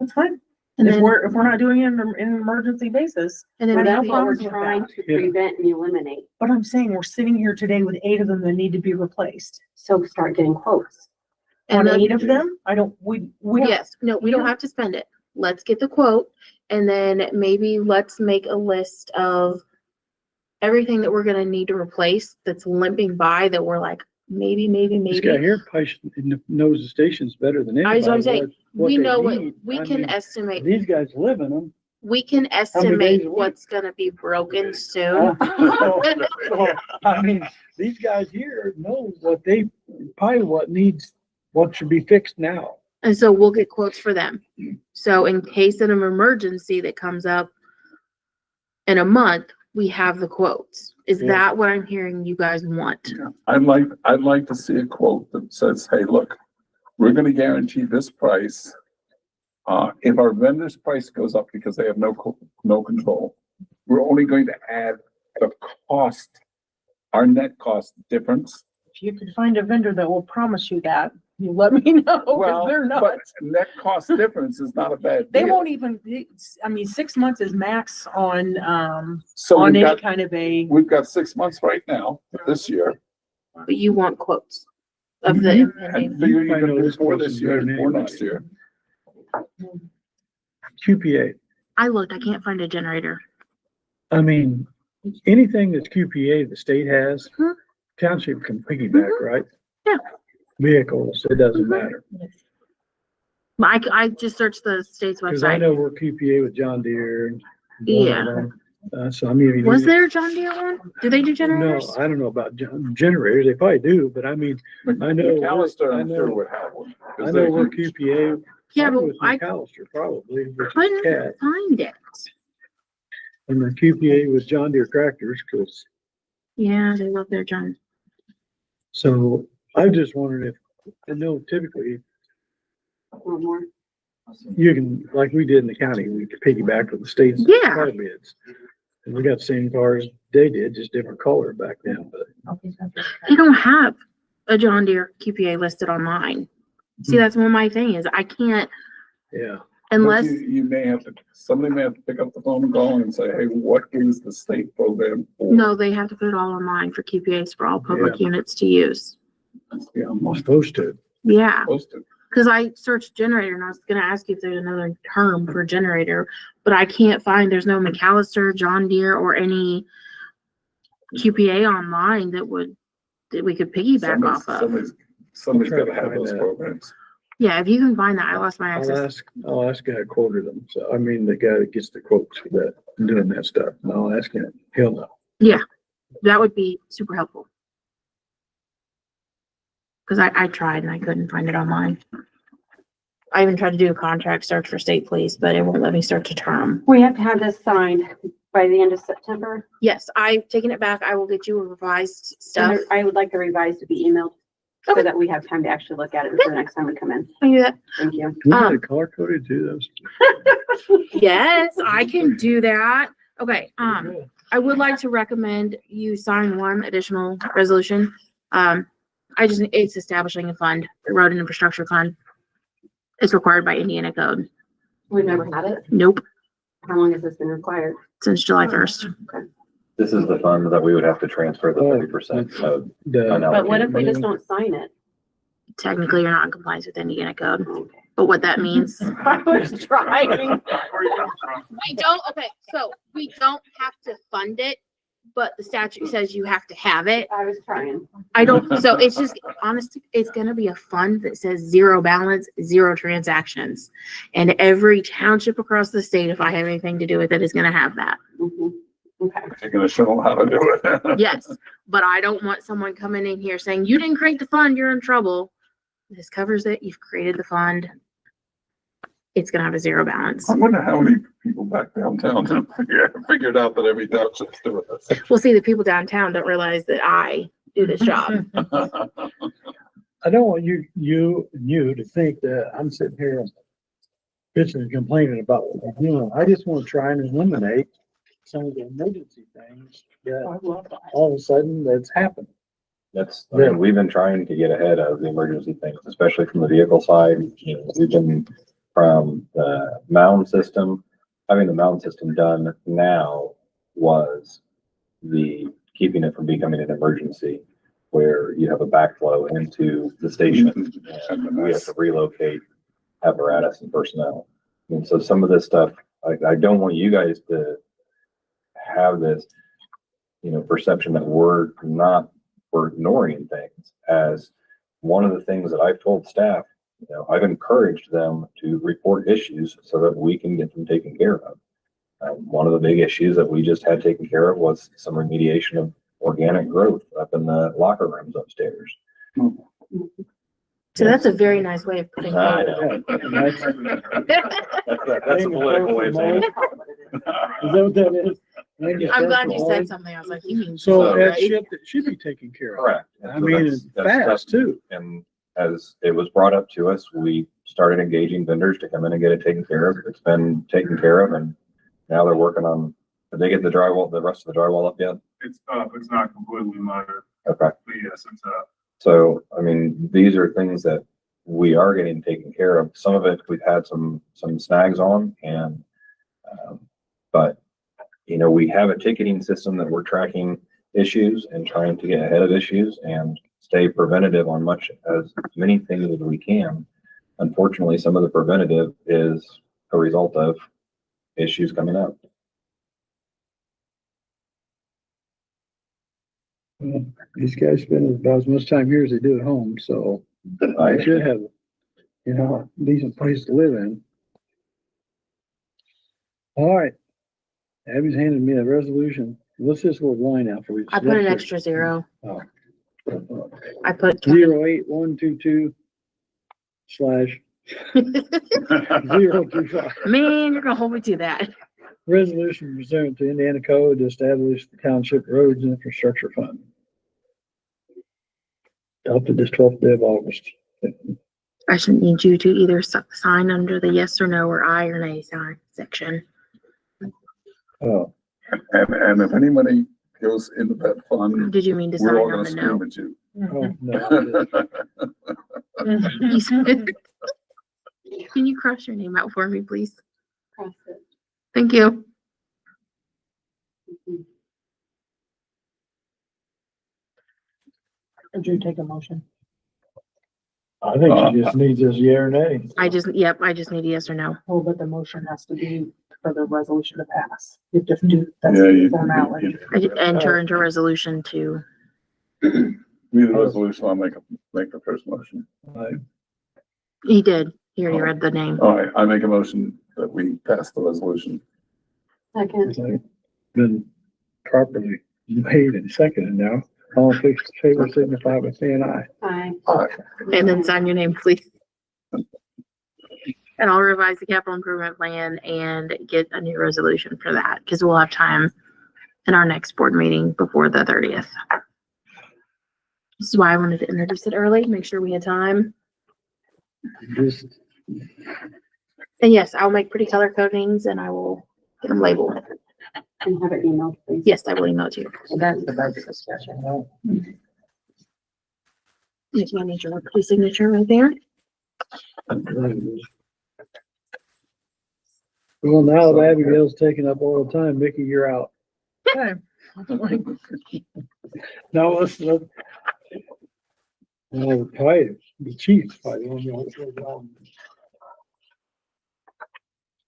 That's fine. And If then, we're not doing it in an emergency basis, and then we're That's no maybe, what we're problems with trying that. to Yeah. prevent and eliminate. But I'm saying we're sitting here today with 8 of them that need to be replaced. So start getting quotes. and On then, 8 of them, I don't, we. yes, no, we don't Yeah. have to spend it. Let's get the quote and then maybe let's make a list of everything that we're gonna need to replace that's limping by that we're like, maybe. This guy here probably knows the stations better than anybody. That's what I'm saying. what We they know what, need. we I can mean, estimate, These guys live in them. we can days estimate a week? what's gonna be broken soon. I mean, these guys here know what they, probably what should be fixed now. And so we'll get quotes for them. So in case of an emergency that comes up in a month, we have the quotes. Is Yeah. that what I'm hearing you guys want? I'd like to see a quote that says, hey, look, we're gonna guarantee this price. If our vendor's price goes up because they have no control, we're only going to add the cost, our net cost difference. If you could find a vendor that will promise you that, you let me know, because Well, they're not. but net cost difference is not a bad They deal. won't even, I mean, 6 months is max on, So on we've any got, kind of a, we've got 6 months right now, this year. But you want quotes of the I impending. figure you I can know do this it for person's this year better and than for anybody. next year. QPA. I looked, I can't find a generator. I mean, anything that's QPA the state has, Mhm. township can piggyback, right? Yeah. Vehicles, it doesn't Mhm. matter. I just searched the state's Cause I website. know we're QPA with John Deere and. Yeah. So I mean. Was there a John Deere one? Do they do No, generators? I don't know about generators. They probably do, but I mean, I know- McAllister, I I'm know- sure would have one. 'cause I they're know we're huge. QPA. Yeah, probably but with I McAllister probably, which is couldn't Cat, find it. and the QPA with John Deere tractors, cause, Yeah, they love their John. so I just wondered if, I know typically One more. you can, like we did in the county, we could piggyback with the state's Yeah. car bids. And we got the same cars they did, just different color back then, but They don't have a John Deere QPA listed online. See, that's one of my thing is I can't yeah. unless, But you may have to, somebody may have to pick up the phone and call and say, hey, what is the state program for? no, they have to put it all online for QPAs for all public units to use. Yeah, I'm I'm supposed to. Yeah, supposed to. because I searched generator and I was gonna ask you if there's another term for generator, but I can't find, there's no McAllister, John Deere, or any QPA online that we could piggyback off of. Somebody's I'll try gotta to have find those that. programs. Yeah, if you can find that, I lost my access. I'll ask guy that quoted them. So, I mean, the guy that gets the quotes for that, doing that stuff. And I'll ask him. He'll know. That would be super helpful. Cause I tried and I couldn't find it online. I even tried to do a contract search for state police, but it won't let me search a term. We have to have this signed by the end of September. Yes, I've taken it back. I will get you a revised stuff. I would like the revised to be emailed so Okay. that we have time to actually look at it before next time we come in. I can do that. Thank you. We got it color coded too. Those. Yes, I can do that. Okay, I would like to recommend you sign one additional resolution. It's establishing a fund, a road and infrastructure fund. It's required by Indiana code. We've never had it. Nope, How long has this been required? since July 1st. This is the fund that we would have to transfer the 30% of. But what if we just unallocated. don't sign it? Technically, you're not in compliance with Indiana code, but what that means. I was trying. We don't, okay, so we don't have to fund it, but the statute says you have to have it. I was trying. I don't, so it's just, honest, it's gonna be a fund that says zero balance, zero transactions. And every township across the state, if I have anything to do with it, is gonna have that. Mhm. Okay. You're gonna show them how to do it. Yes, but I don't want someone coming in here saying, you didn't create the fund, you're in trouble. This covers it, you've created the fund. It's gonna have a zero balance. I wonder how many people back downtown figured out that every township's doing this. We'll see, the people downtown don't realize that I do this job. I don't want you to think that I'm sitting here bitching and complaining about what we're doing. I just want to try and eliminate some of the emergency things that all of a sudden that's happened. That's, I mean, we've been trying to get ahead of the emergency things, especially from the vehicle side. You know, we've been from the mound system. Having the mound system done now was the keeping it from becoming an emergency where you have a backflow into the station and we have to relocate apparatus and personnel. And so some of this stuff, I don't want you guys to have this, perception that we're ignoring things. As one of the things that I've told staff, I've encouraged them to report issues so that we can get them taken care of. One of the big issues that we just had taken care of was some remediation of organic growth up in the locker rooms upstairs. So that's a very nice way of putting I it. know. That's That's a political way of saying it. Is that what that is? I'm glad you said something. I was like, you mean. So that right? should be taken care of. Correct. I mean, it's fast too. And as it was brought up to us, we started engaging vendors to come in and get it taken care of. It's been taken care of, and now they're working on, did they get the drywall, the rest of the drywall up yet? It's up, it's not completely muddied, Okay. but yes, it's up. So, I mean, these are things that we are getting taken care of. Some of it, we've had some snags on and, but, we have a ticketing system that we're tracking issues and trying to get ahead of issues and stay preventative on as many things as we can. Unfortunately, some of the preventative is a result of issues coming up. Well, these guys spend about as much time here as they do at home, so I should have, a decent place to live in. All right. Abby's handed me a resolution. Let's just go line out for each. I put an extra zero. Oh. I put. 08122 / 025. Man, you're gonna hold me to that. Resolution pursuant to Indiana Code to establish the Township Roads Infrastructure Fund. Adopted this 12th day of August. I should need you to either sign under the yes or no or aye or nay sign section. Oh, And if anybody goes into that fund, Did you mean to sign we're all on gonna the no? scream at you. oh, no. You said- Can you cross your name out for me, please? Cross it. Thank you. Did you take a motion? I think she just needs this yeah or nay. I just need a yes or no. Oh, but the motion has to be for the resolution to pass. You have to do, that's Yeah, the you- formality. I did enter into resolution to, Need a resolution, I'll make the first motion. he did. He already read the name. All right, I make a motion that we pass the resolution. Second. It's been properly made and seconded now. All in favor signify by saying aye. Aye. And then sign your name, please. And I'll revise the capital improvement plan and get a new resolution for that, because we'll have time in our next board meeting before the 30th. This is why I wanted to introduce it early, make sure we had time. Just, And yes, I'll make pretty color codings and I will get them labeled. And have it emailed, please. Yes, I will email it to you. So that's the budget discussion. If you need your please signature right there. well, now that Abigail's taking up all the time, Mickey, you're out. Okay. Now let's. Well, probably the chief, probably.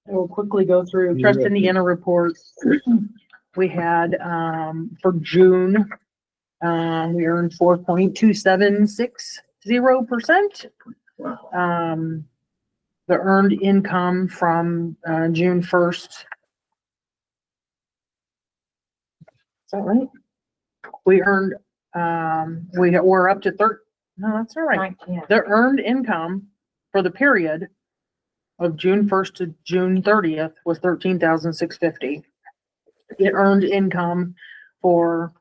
We'll quickly go through Trust Indiana reports. We had, for June, we earned 4.2760%. The earned income from, June 1st. Is that right? We earned, we're up to no, that's all right. The earned income for the period of June 1st to June 30th was $13,650. It earned income for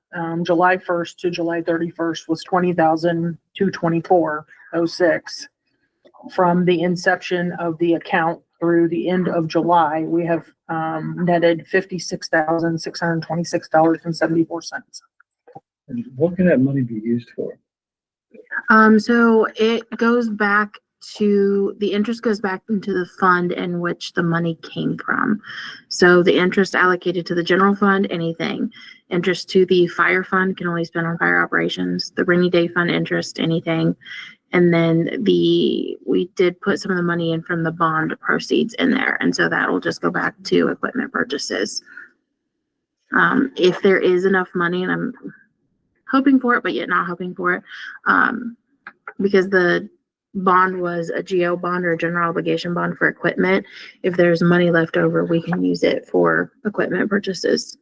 July 1st to July 31st was $20,224.06. From the inception of the account through the end of July, we have netted $56,626.74. And what can that money be used for? So it goes back to, the interest goes back into the fund in which the money came from. So the interest allocated to the general fund, anything. Interest to the fire fund can only spend on fire operations. The rainy day fund interest, anything. And then we did put some of the money in from the bond proceeds in there. And so that will just go back to equipment purchases. If there is enough money, and I'm hoping for it, but yet not hoping for it, because the bond was a GO bond or a general obligation bond for equipment. If there's money left over, we can use it for equipment purchases.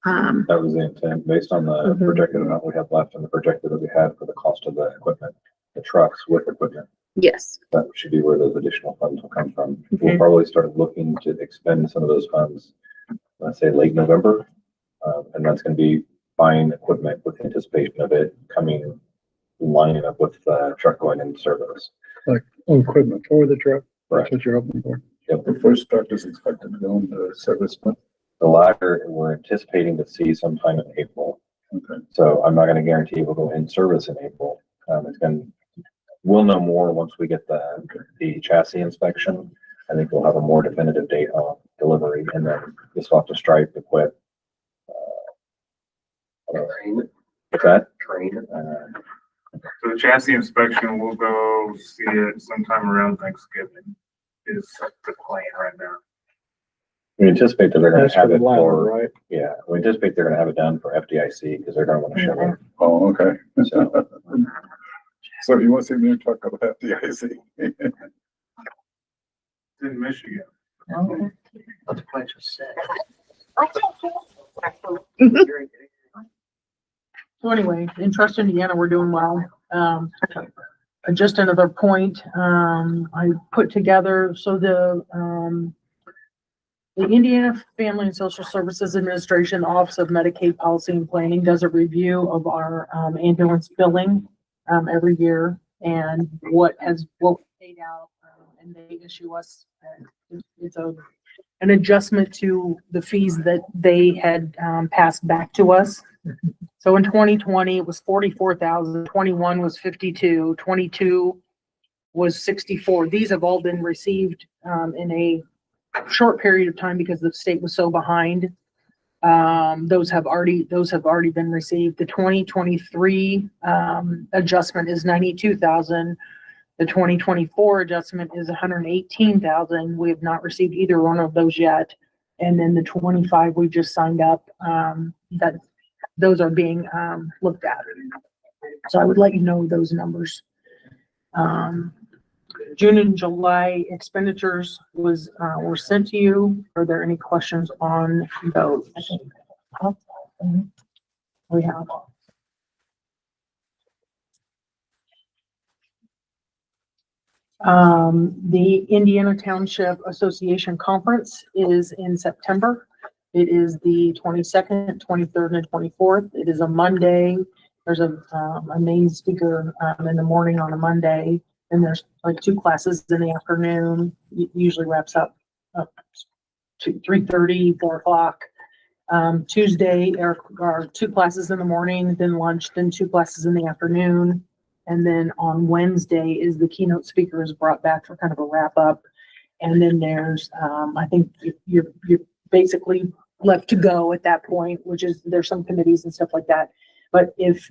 That was the intent, based on the projected amount we have left and the projected that we had for the cost of the equipment, the trucks with equipment. Yes. That should be where those additional funds will come from. We'll probably start looking to expend some of those funds, let's say late November. And that's gonna be buying equipment with anticipation of it coming, lining up with the truck going into service. Equipment for the truck. Right. That's what you're hoping for. Yep. The first truck is expected to go into service. The latter, we're anticipating to see sometime in April. Okay. So I'm not gonna guarantee it will go in service in April. We'll know more once we get the chassis inspection. I think we'll have a more definitive date on delivery, and then just have to stripe, equip. What's that? So the chassis inspection, we'll go see it sometime around Thanksgiving is the plan right now. We anticipate that they're gonna That's for have the it ladder, for, right? yeah, we anticipate they're gonna have it done for FDIC because they're gonna want to ship it. Oh, okay. So So you want to see me talk about FDIC? It's in Michigan. Let's pledge a set. So anyway, in Trust Indiana, we're doing well. Just another point, I put together, so the Indiana Family and Social Services Administration Office of Medicaid Policy and Planning does a review of our ambulance billing every year. and what we paid out, and they issue us, it's an adjustment to the fees that they had, passed back to us. So in 2020, it was 44,000, 21 was 52, 22 was 64. These have all been received, in a short period of time because the state was so behind. Those have already been received. The 2023, adjustment is 92,000. The 2024 adjustment is 118,000. We have not received either one of those yet. And then the 25 we just signed up, that those are being, looked at. So I would let you know those numbers. June and July expenditures were sent to you. Are there any questions on those? I think we have. The Indiana Township Association Conference is in September. It is the 22nd, 23rd, and 24th. It is a Monday. There's a main speaker in the morning on a Monday, and there's like 2 classes in the afternoon. Usually wraps up to 3:30, 4 o'clock. Tuesday are 2 classes in the morning, then lunch, then 2 classes in the afternoon. And then on Wednesday is the keynote speaker is brought back for kind of a wrap up. And then there's, I think you're basically left to go at that point, which is there's some committees and stuff like that. But if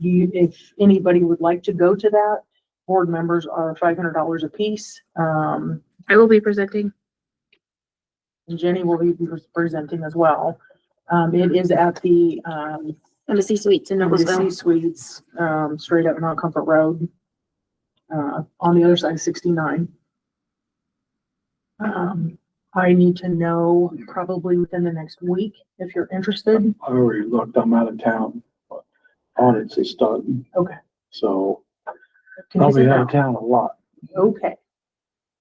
anybody would like to go to that, board members are $500 a piece. I will be presenting. And Jenny will be presenting as well. It is at the, Embassy Suites in Embassy Noblesville. Suites, straight up Mount Comfort Road, on the other side of 69. I need to know probably within the next week if you're interested. I already looked, I'm out of town, but audits is starting. Okay. So Can you I'll be send out of out? town a lot. Okay.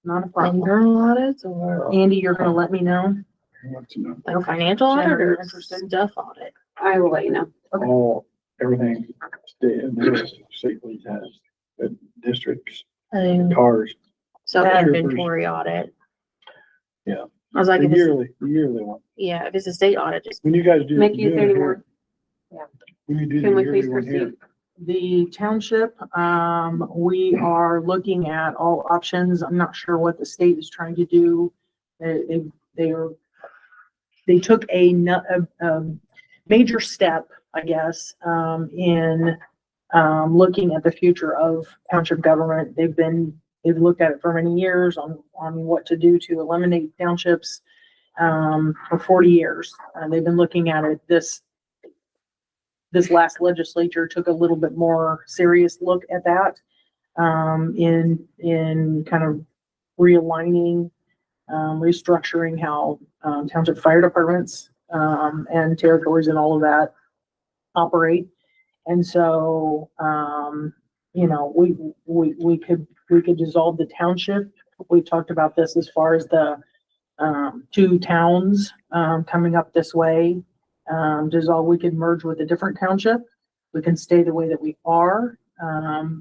Not a problem. Internal audits or Andy, you're gonna let me know? I'll let you know. like financial Jen, audit are you or interested? stuff audit? I will let you know. All, everything, state police has, the districts, cars, So Yeah. inventory audit. Yeah. I was like, the if it's, yearly one. yeah, if it's a state audit, just When you guys do. Make you do it 30 here, more. When you do the Can we yearly please one here, proceed? The township, we are looking at all options. I'm not sure what the state is trying to do. They took a major step, I guess, in looking at the future of township government. They've looked at it for many years on what to do to eliminate townships, for 40 years. They've been looking at it. This last legislature took a little bit more serious look at that, in kind of realigning, restructuring how, township fire departments, and territories and all of that operate. And so, you know, we could dissolve the township. We talked about this as far as the, 2 towns, coming up this way. We could merge with a different township. We can stay the way that we are.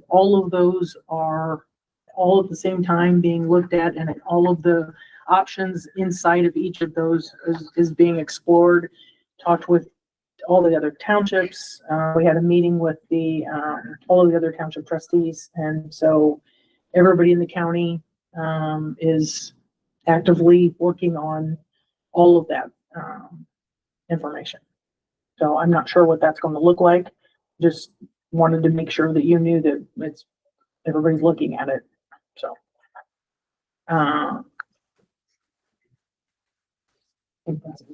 All of those are all at the same time being looked at, and all of the options inside of each of those is being explored. Talked with all the other townships. We had a meeting with all of the other township trustees, and so everybody in the county, is actively working on all of that, information. So I'm not sure what that's going to look like. Just wanted to make sure that you knew that everybody's looking at it. So, I think that's it.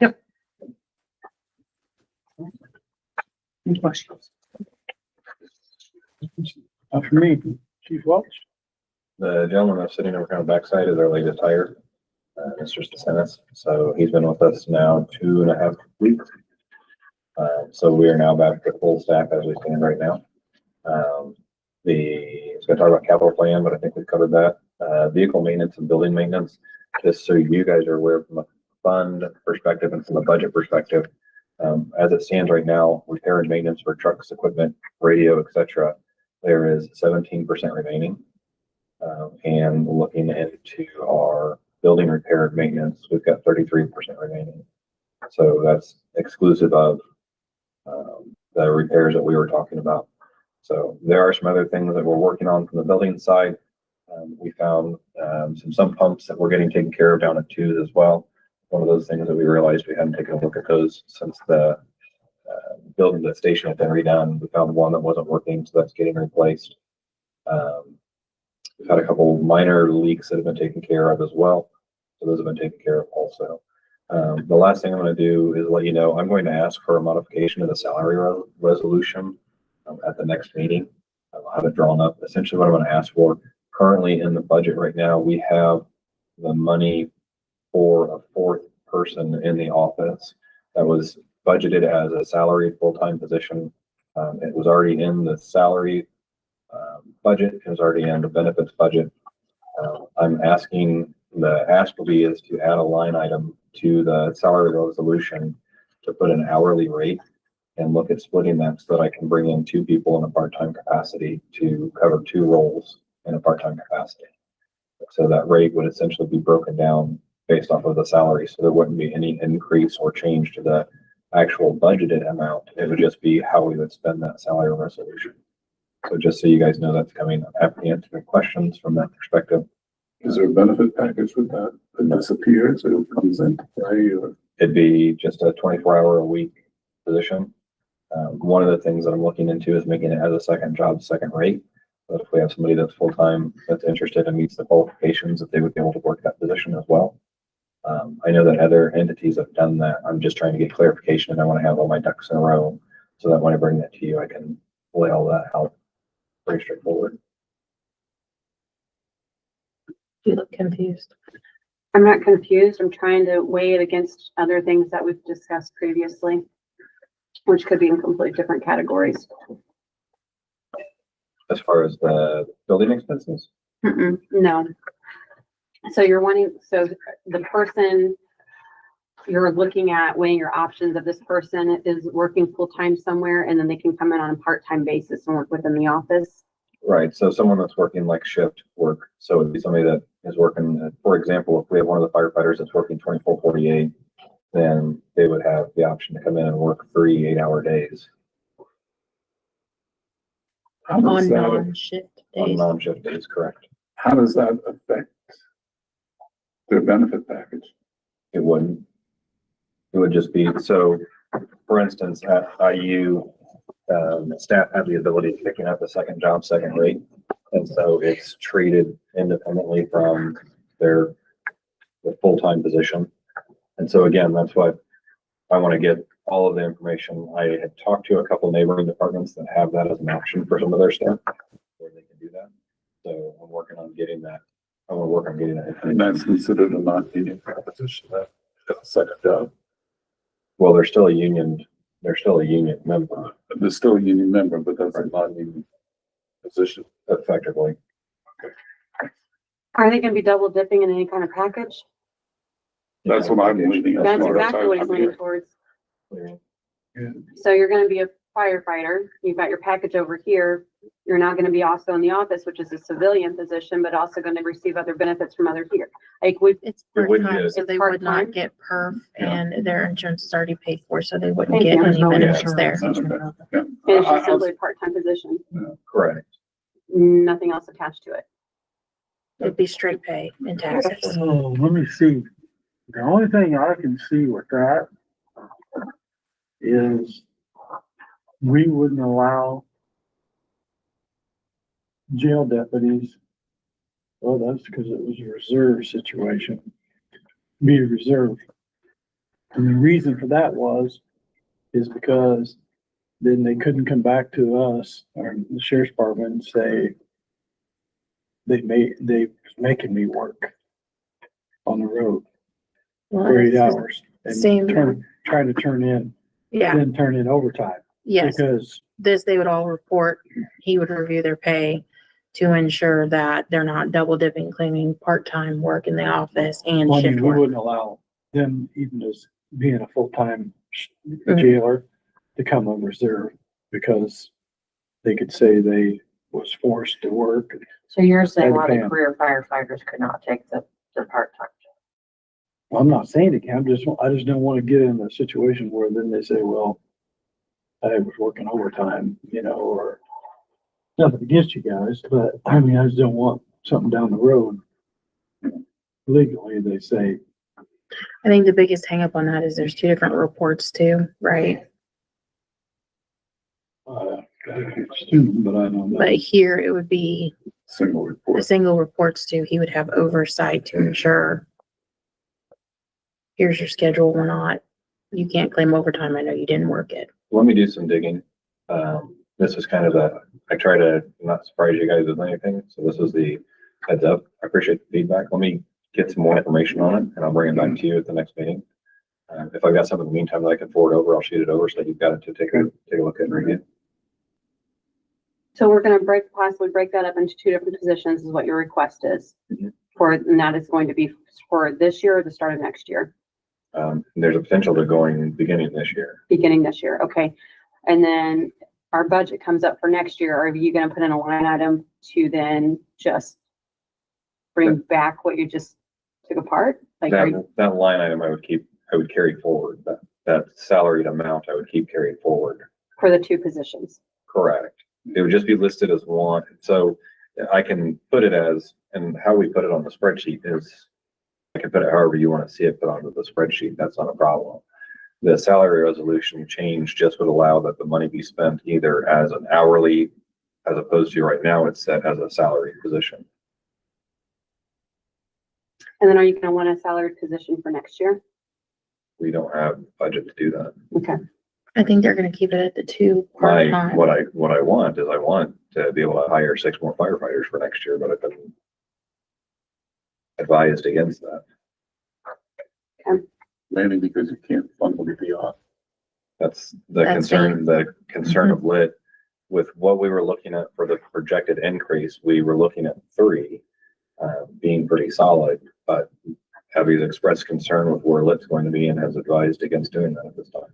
Yep. Any questions? not for me, Chief Welch. The gentleman that's sitting over on the backside is our latest hire, Mr. DeSantis. So he's been with us now 2.5 weeks. So we are now back to full staff as we stand right now. It's gonna talk about capital plan, but I think we've covered that. Vehicle maintenance and building maintenance, just so you guys are aware from a fund perspective and from a budget perspective, As it stands right now, repair and maintenance for trucks, equipment, radio, etc., there is 17% remaining. And looking into our building repair and maintenance, we've got 33% remaining. So that's exclusive of the repairs that we were talking about. So there are some other things that we're working on from the building side. We found some sump pumps that we're getting taken care of down at Twos as well. One of those things that we realized we hadn't taken a look at those since the building, the station had been redone. We found one that wasn't working, so that's getting replaced. We've had a couple minor leaks that have been taken care of as well. So those have been taken care of also. The last thing I'm going to do is let you know, I'm going to ask for a modification of the salary resolution at the next meeting. I'll have it drawn up. Essentially what I'm going to ask for currently in the budget right now, we have the money for a fourth person in the office that was budgeted as a salaried full-time position. It was already in the salary budget. It was already in the benefits budget. I'm asking, the ask will be is to add a line item to the salary resolution to put an hourly rate and look at splitting that so that I can bring in two people in a part-time capacity to cover two roles in a part-time capacity. So that rate would essentially be broken down based off of the salary. So there wouldn't be any increase or change to the actual budgeted amount. It would just be how we would spend that salary resolution. So just so you guys know that's coming. I'm happy to answer questions from that perspective. Is there a benefit package with that? It disappears, it comes in play, or? It'd be just a 24-hour-a-week position. One of the things that I'm looking into is making it as a second job, second rate. But if we have somebody that's full-time, that's interested and meets the qualifications, that they would be able to work that position as well. I know that other entities have done that. I'm just trying to get clarification and I want to have all my ducks in a row so that when I bring that to you, I can lay all that out pretty straightforward. You look confused. I'm not confused. I'm trying to weigh it against other things that we've discussed previously, which could be in completely different categories. As far as the building expenses? No. So you're wanting, so the person, you're looking at weighing your options of this person is working full-time somewhere and then they can come in on a part-time basis and work within the office. Right. So someone that's working like shift work. So it'd be somebody that is working, for example, if we have one of the firefighters that's working 24/48, then they would have the option to come in and work 3 8-hour days. How does On that, non-shift On days. non-shift days, correct. how does that affect their benefit package? It wouldn't. It would just be, so for instance, at IU, staff have the ability of picking up a second job, second rate. And so it's treated independently from their full-time position. And so again, that's why I want to get all of the information. I had talked to a couple neighboring departments that have that as an option for some of their staff where they can do that. So I'm working on getting that. I want to work on getting that And information. that's considered a non-union proposition, that a second job. Well, they're still a union member, They're still a union member, but that's a non-union position. effectively. Are they gonna be double dipping in any kind of package? That's what I'm leaning. That's far as exactly what he's I'm leaning here. towards. Yeah. So you're gonna be a firefighter, you've got your package over here. You're not gonna be also in the office, which is a civilian position, but also gonna receive other benefits from other here. Like It's It would be part-time, a- so they It's would part-time? not get perf and their insurance is already paid for, so they wouldn't Thank get you. There's any no benefits there. insurance. Okay. Yeah. and it's I- just simply a part-time position, Correct. nothing else attached to it. It'd be straight pay and taxes. Oh, let me see. The only thing I can see with that is we wouldn't allow jail deputies. Well, that's because it was a reserve situation. Be a reserve. And the reason for that is because then they couldn't come back to us or the sheriff's department and say they making me work on the road Well, for 8 it's the hours and same. trying to turn in overtime. Yes, Because this, they would all report, he would review their pay to ensure that they're not double dipping, claiming part-time work in the office and well, I mean, shift we work. wouldn't allow them even as being a full-time the jailer to come on reserve because they could say they was forced to work. So you're saying a lot Pam. of career firefighters could not take the part-time job? I'm not saying it can, I just don't want to get in a situation where then they say, well, I was working overtime, or nothing against you guys, but I mean, I just don't want something down the road. Legally, they say, I think the biggest hangup on that is there's two different reports too, right? student, but I don't know. But here it would be Single a report. single reports to, he would have oversight to ensure. Here's your schedule, we're not, you can't claim overtime, I know you didn't work it. Let me do some digging. This is kind of I try to not surprise you guys with anything, so this is the heads up. I appreciate the feedback. Let me get some more information on it and I'll bring it back to you at the next meeting. If I've got something in the meantime that I can forward over, I'll shoot it over so that you've got it to take a look at and read it. So we're gonna possibly break that up into two different positions is what your request is. Mhm. And that is going to be for this year or the start of next year, There's a potential to going beginning this year. beginning this year, okay? And then our budget comes up for next year. Are you gonna put in a line item to then just bring back what you just took apart? Like, are you, That line item I would carry forward. That salaried amount I would keep carried forward. for the two positions? Correct. It would just be listed as one. So I can put it as, and how we put it on the spreadsheet is, I can put it however you want to see it put onto the spreadsheet. That's not a problem. The salary resolution change just would allow that the money be spent either as an hourly, as opposed to right now it's set as a salary position. And then are you gonna want a salaried position for next year? We don't have budget to do that. Okay, I think they're gonna keep it at the two What part-time. I want is I want to be able to hire 6 more firefighters for next year, but I've been advised against that. Mainly because you can't fund what the off. That's the That's concern of lit. With what we were looking at for the projected increase, we were looking at 3, being pretty solid, but Abby's expressed concern with where lit's going to be and has advised against doing that at this time.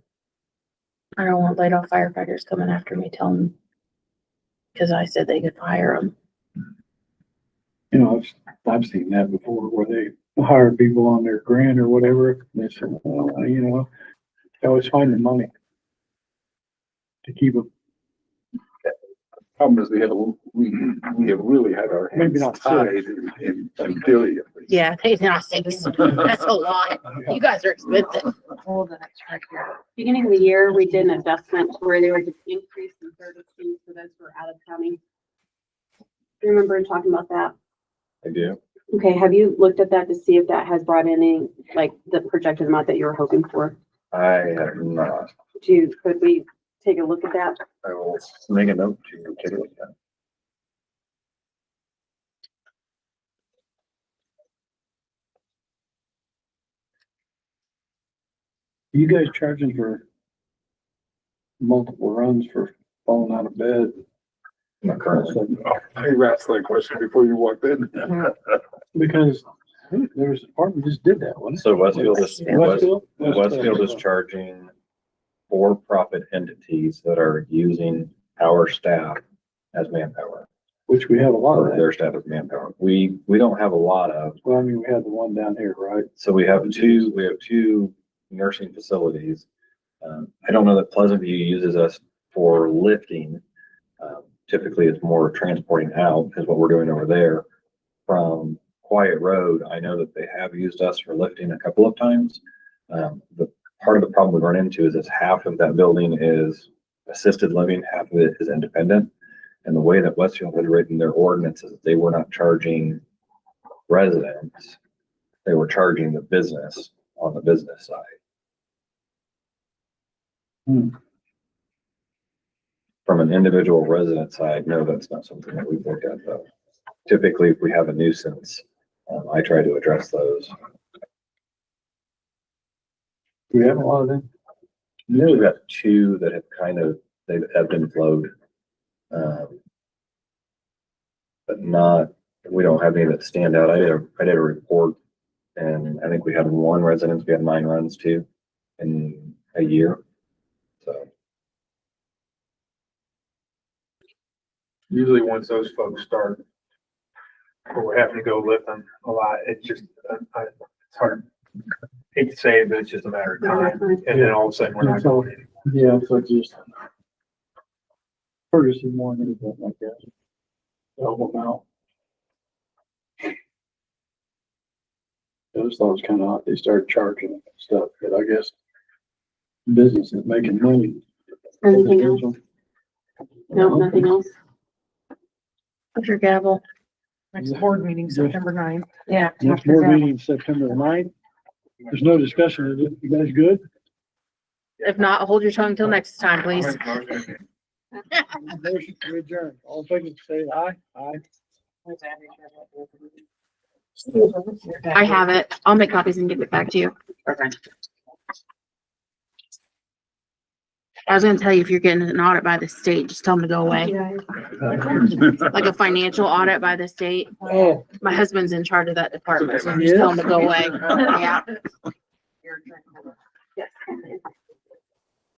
I don't want laid off firefighters coming after me telling them, cause I said they could fire them. I've seen that before where they hire people on their grant or whatever. And they say, well, they always find the money to keep them. Problem is we have really had our Maybe hands not tied in theory. Yeah, they not 6, that's a lot, you guys are expensive. Hold on, it's right here. beginning of the year, we did an adjustment where they were just increased in 32 for those who are out of county. Do you remember talking about that? I do. Okay, have you looked at that to see if that has brought any, like, the projected amount that you were hoping for? I have not. Could we take a look at that? I will make a note to take a look at. You guys charging for multiple runs for falling out of bed? Not currently. I asked that question before you walked in. Because there was a department just did that, wasn't it? So Westfield is, Westfield? Westfield is charging for-profit entities that are using our staff as manpower, Which we have a lot of or that. their staff as manpower. We don't have a lot of, Well, I mean, we had the one down here, right? so we have two nursing facilities. I don't know that Pleasant View uses us for lifting. Typically it's more transporting out is what we're doing over there. From Quiet Road, I know that they have used us for lifting a couple of times. The part of the problem we run into is that half of that building is assisted living, half of it is independent. And the way that Westfield had written their ordinances, they were not charging residents. They were charging the business on the business side. From an individual resident side, no, that's not something that we've looked at though. Typically, if we have a nuisance, I try to address those. Do we have a lot of them? We've got 2 that have they've ebbed and flowed. But not, we don't have any that stand out. I did a report and I think we had 1 residence, we had 9 runs too. And a year. So, Usually once those folks start, or we're having to go lift them a lot, it's just, it's hard. Hate to say it, but it's just a matter of time. And then all of a sudden, we're not going in. Yeah, so just purchase more than anything like that. Help them out. I just thought it was kind of odd. They started charging stuff, but I guess business is making money. Anything else? No, nothing else? Where's your gavel? Next board meeting, September 9th. Yeah. Next board meeting, September 9th. There's no discussion, is it? You guys good? If not, hold your tongue till next time, please. Motion to adjourn. All in favor, say aye. Aye. I have it. I'll make copies and give it back to you. Okay. I was gonna tell you, if you're getting an audit by the state, just tell them to go away. Like a financial audit by the state. Oh, My husband's in charge of that department, so just tell them to go away. Yeah.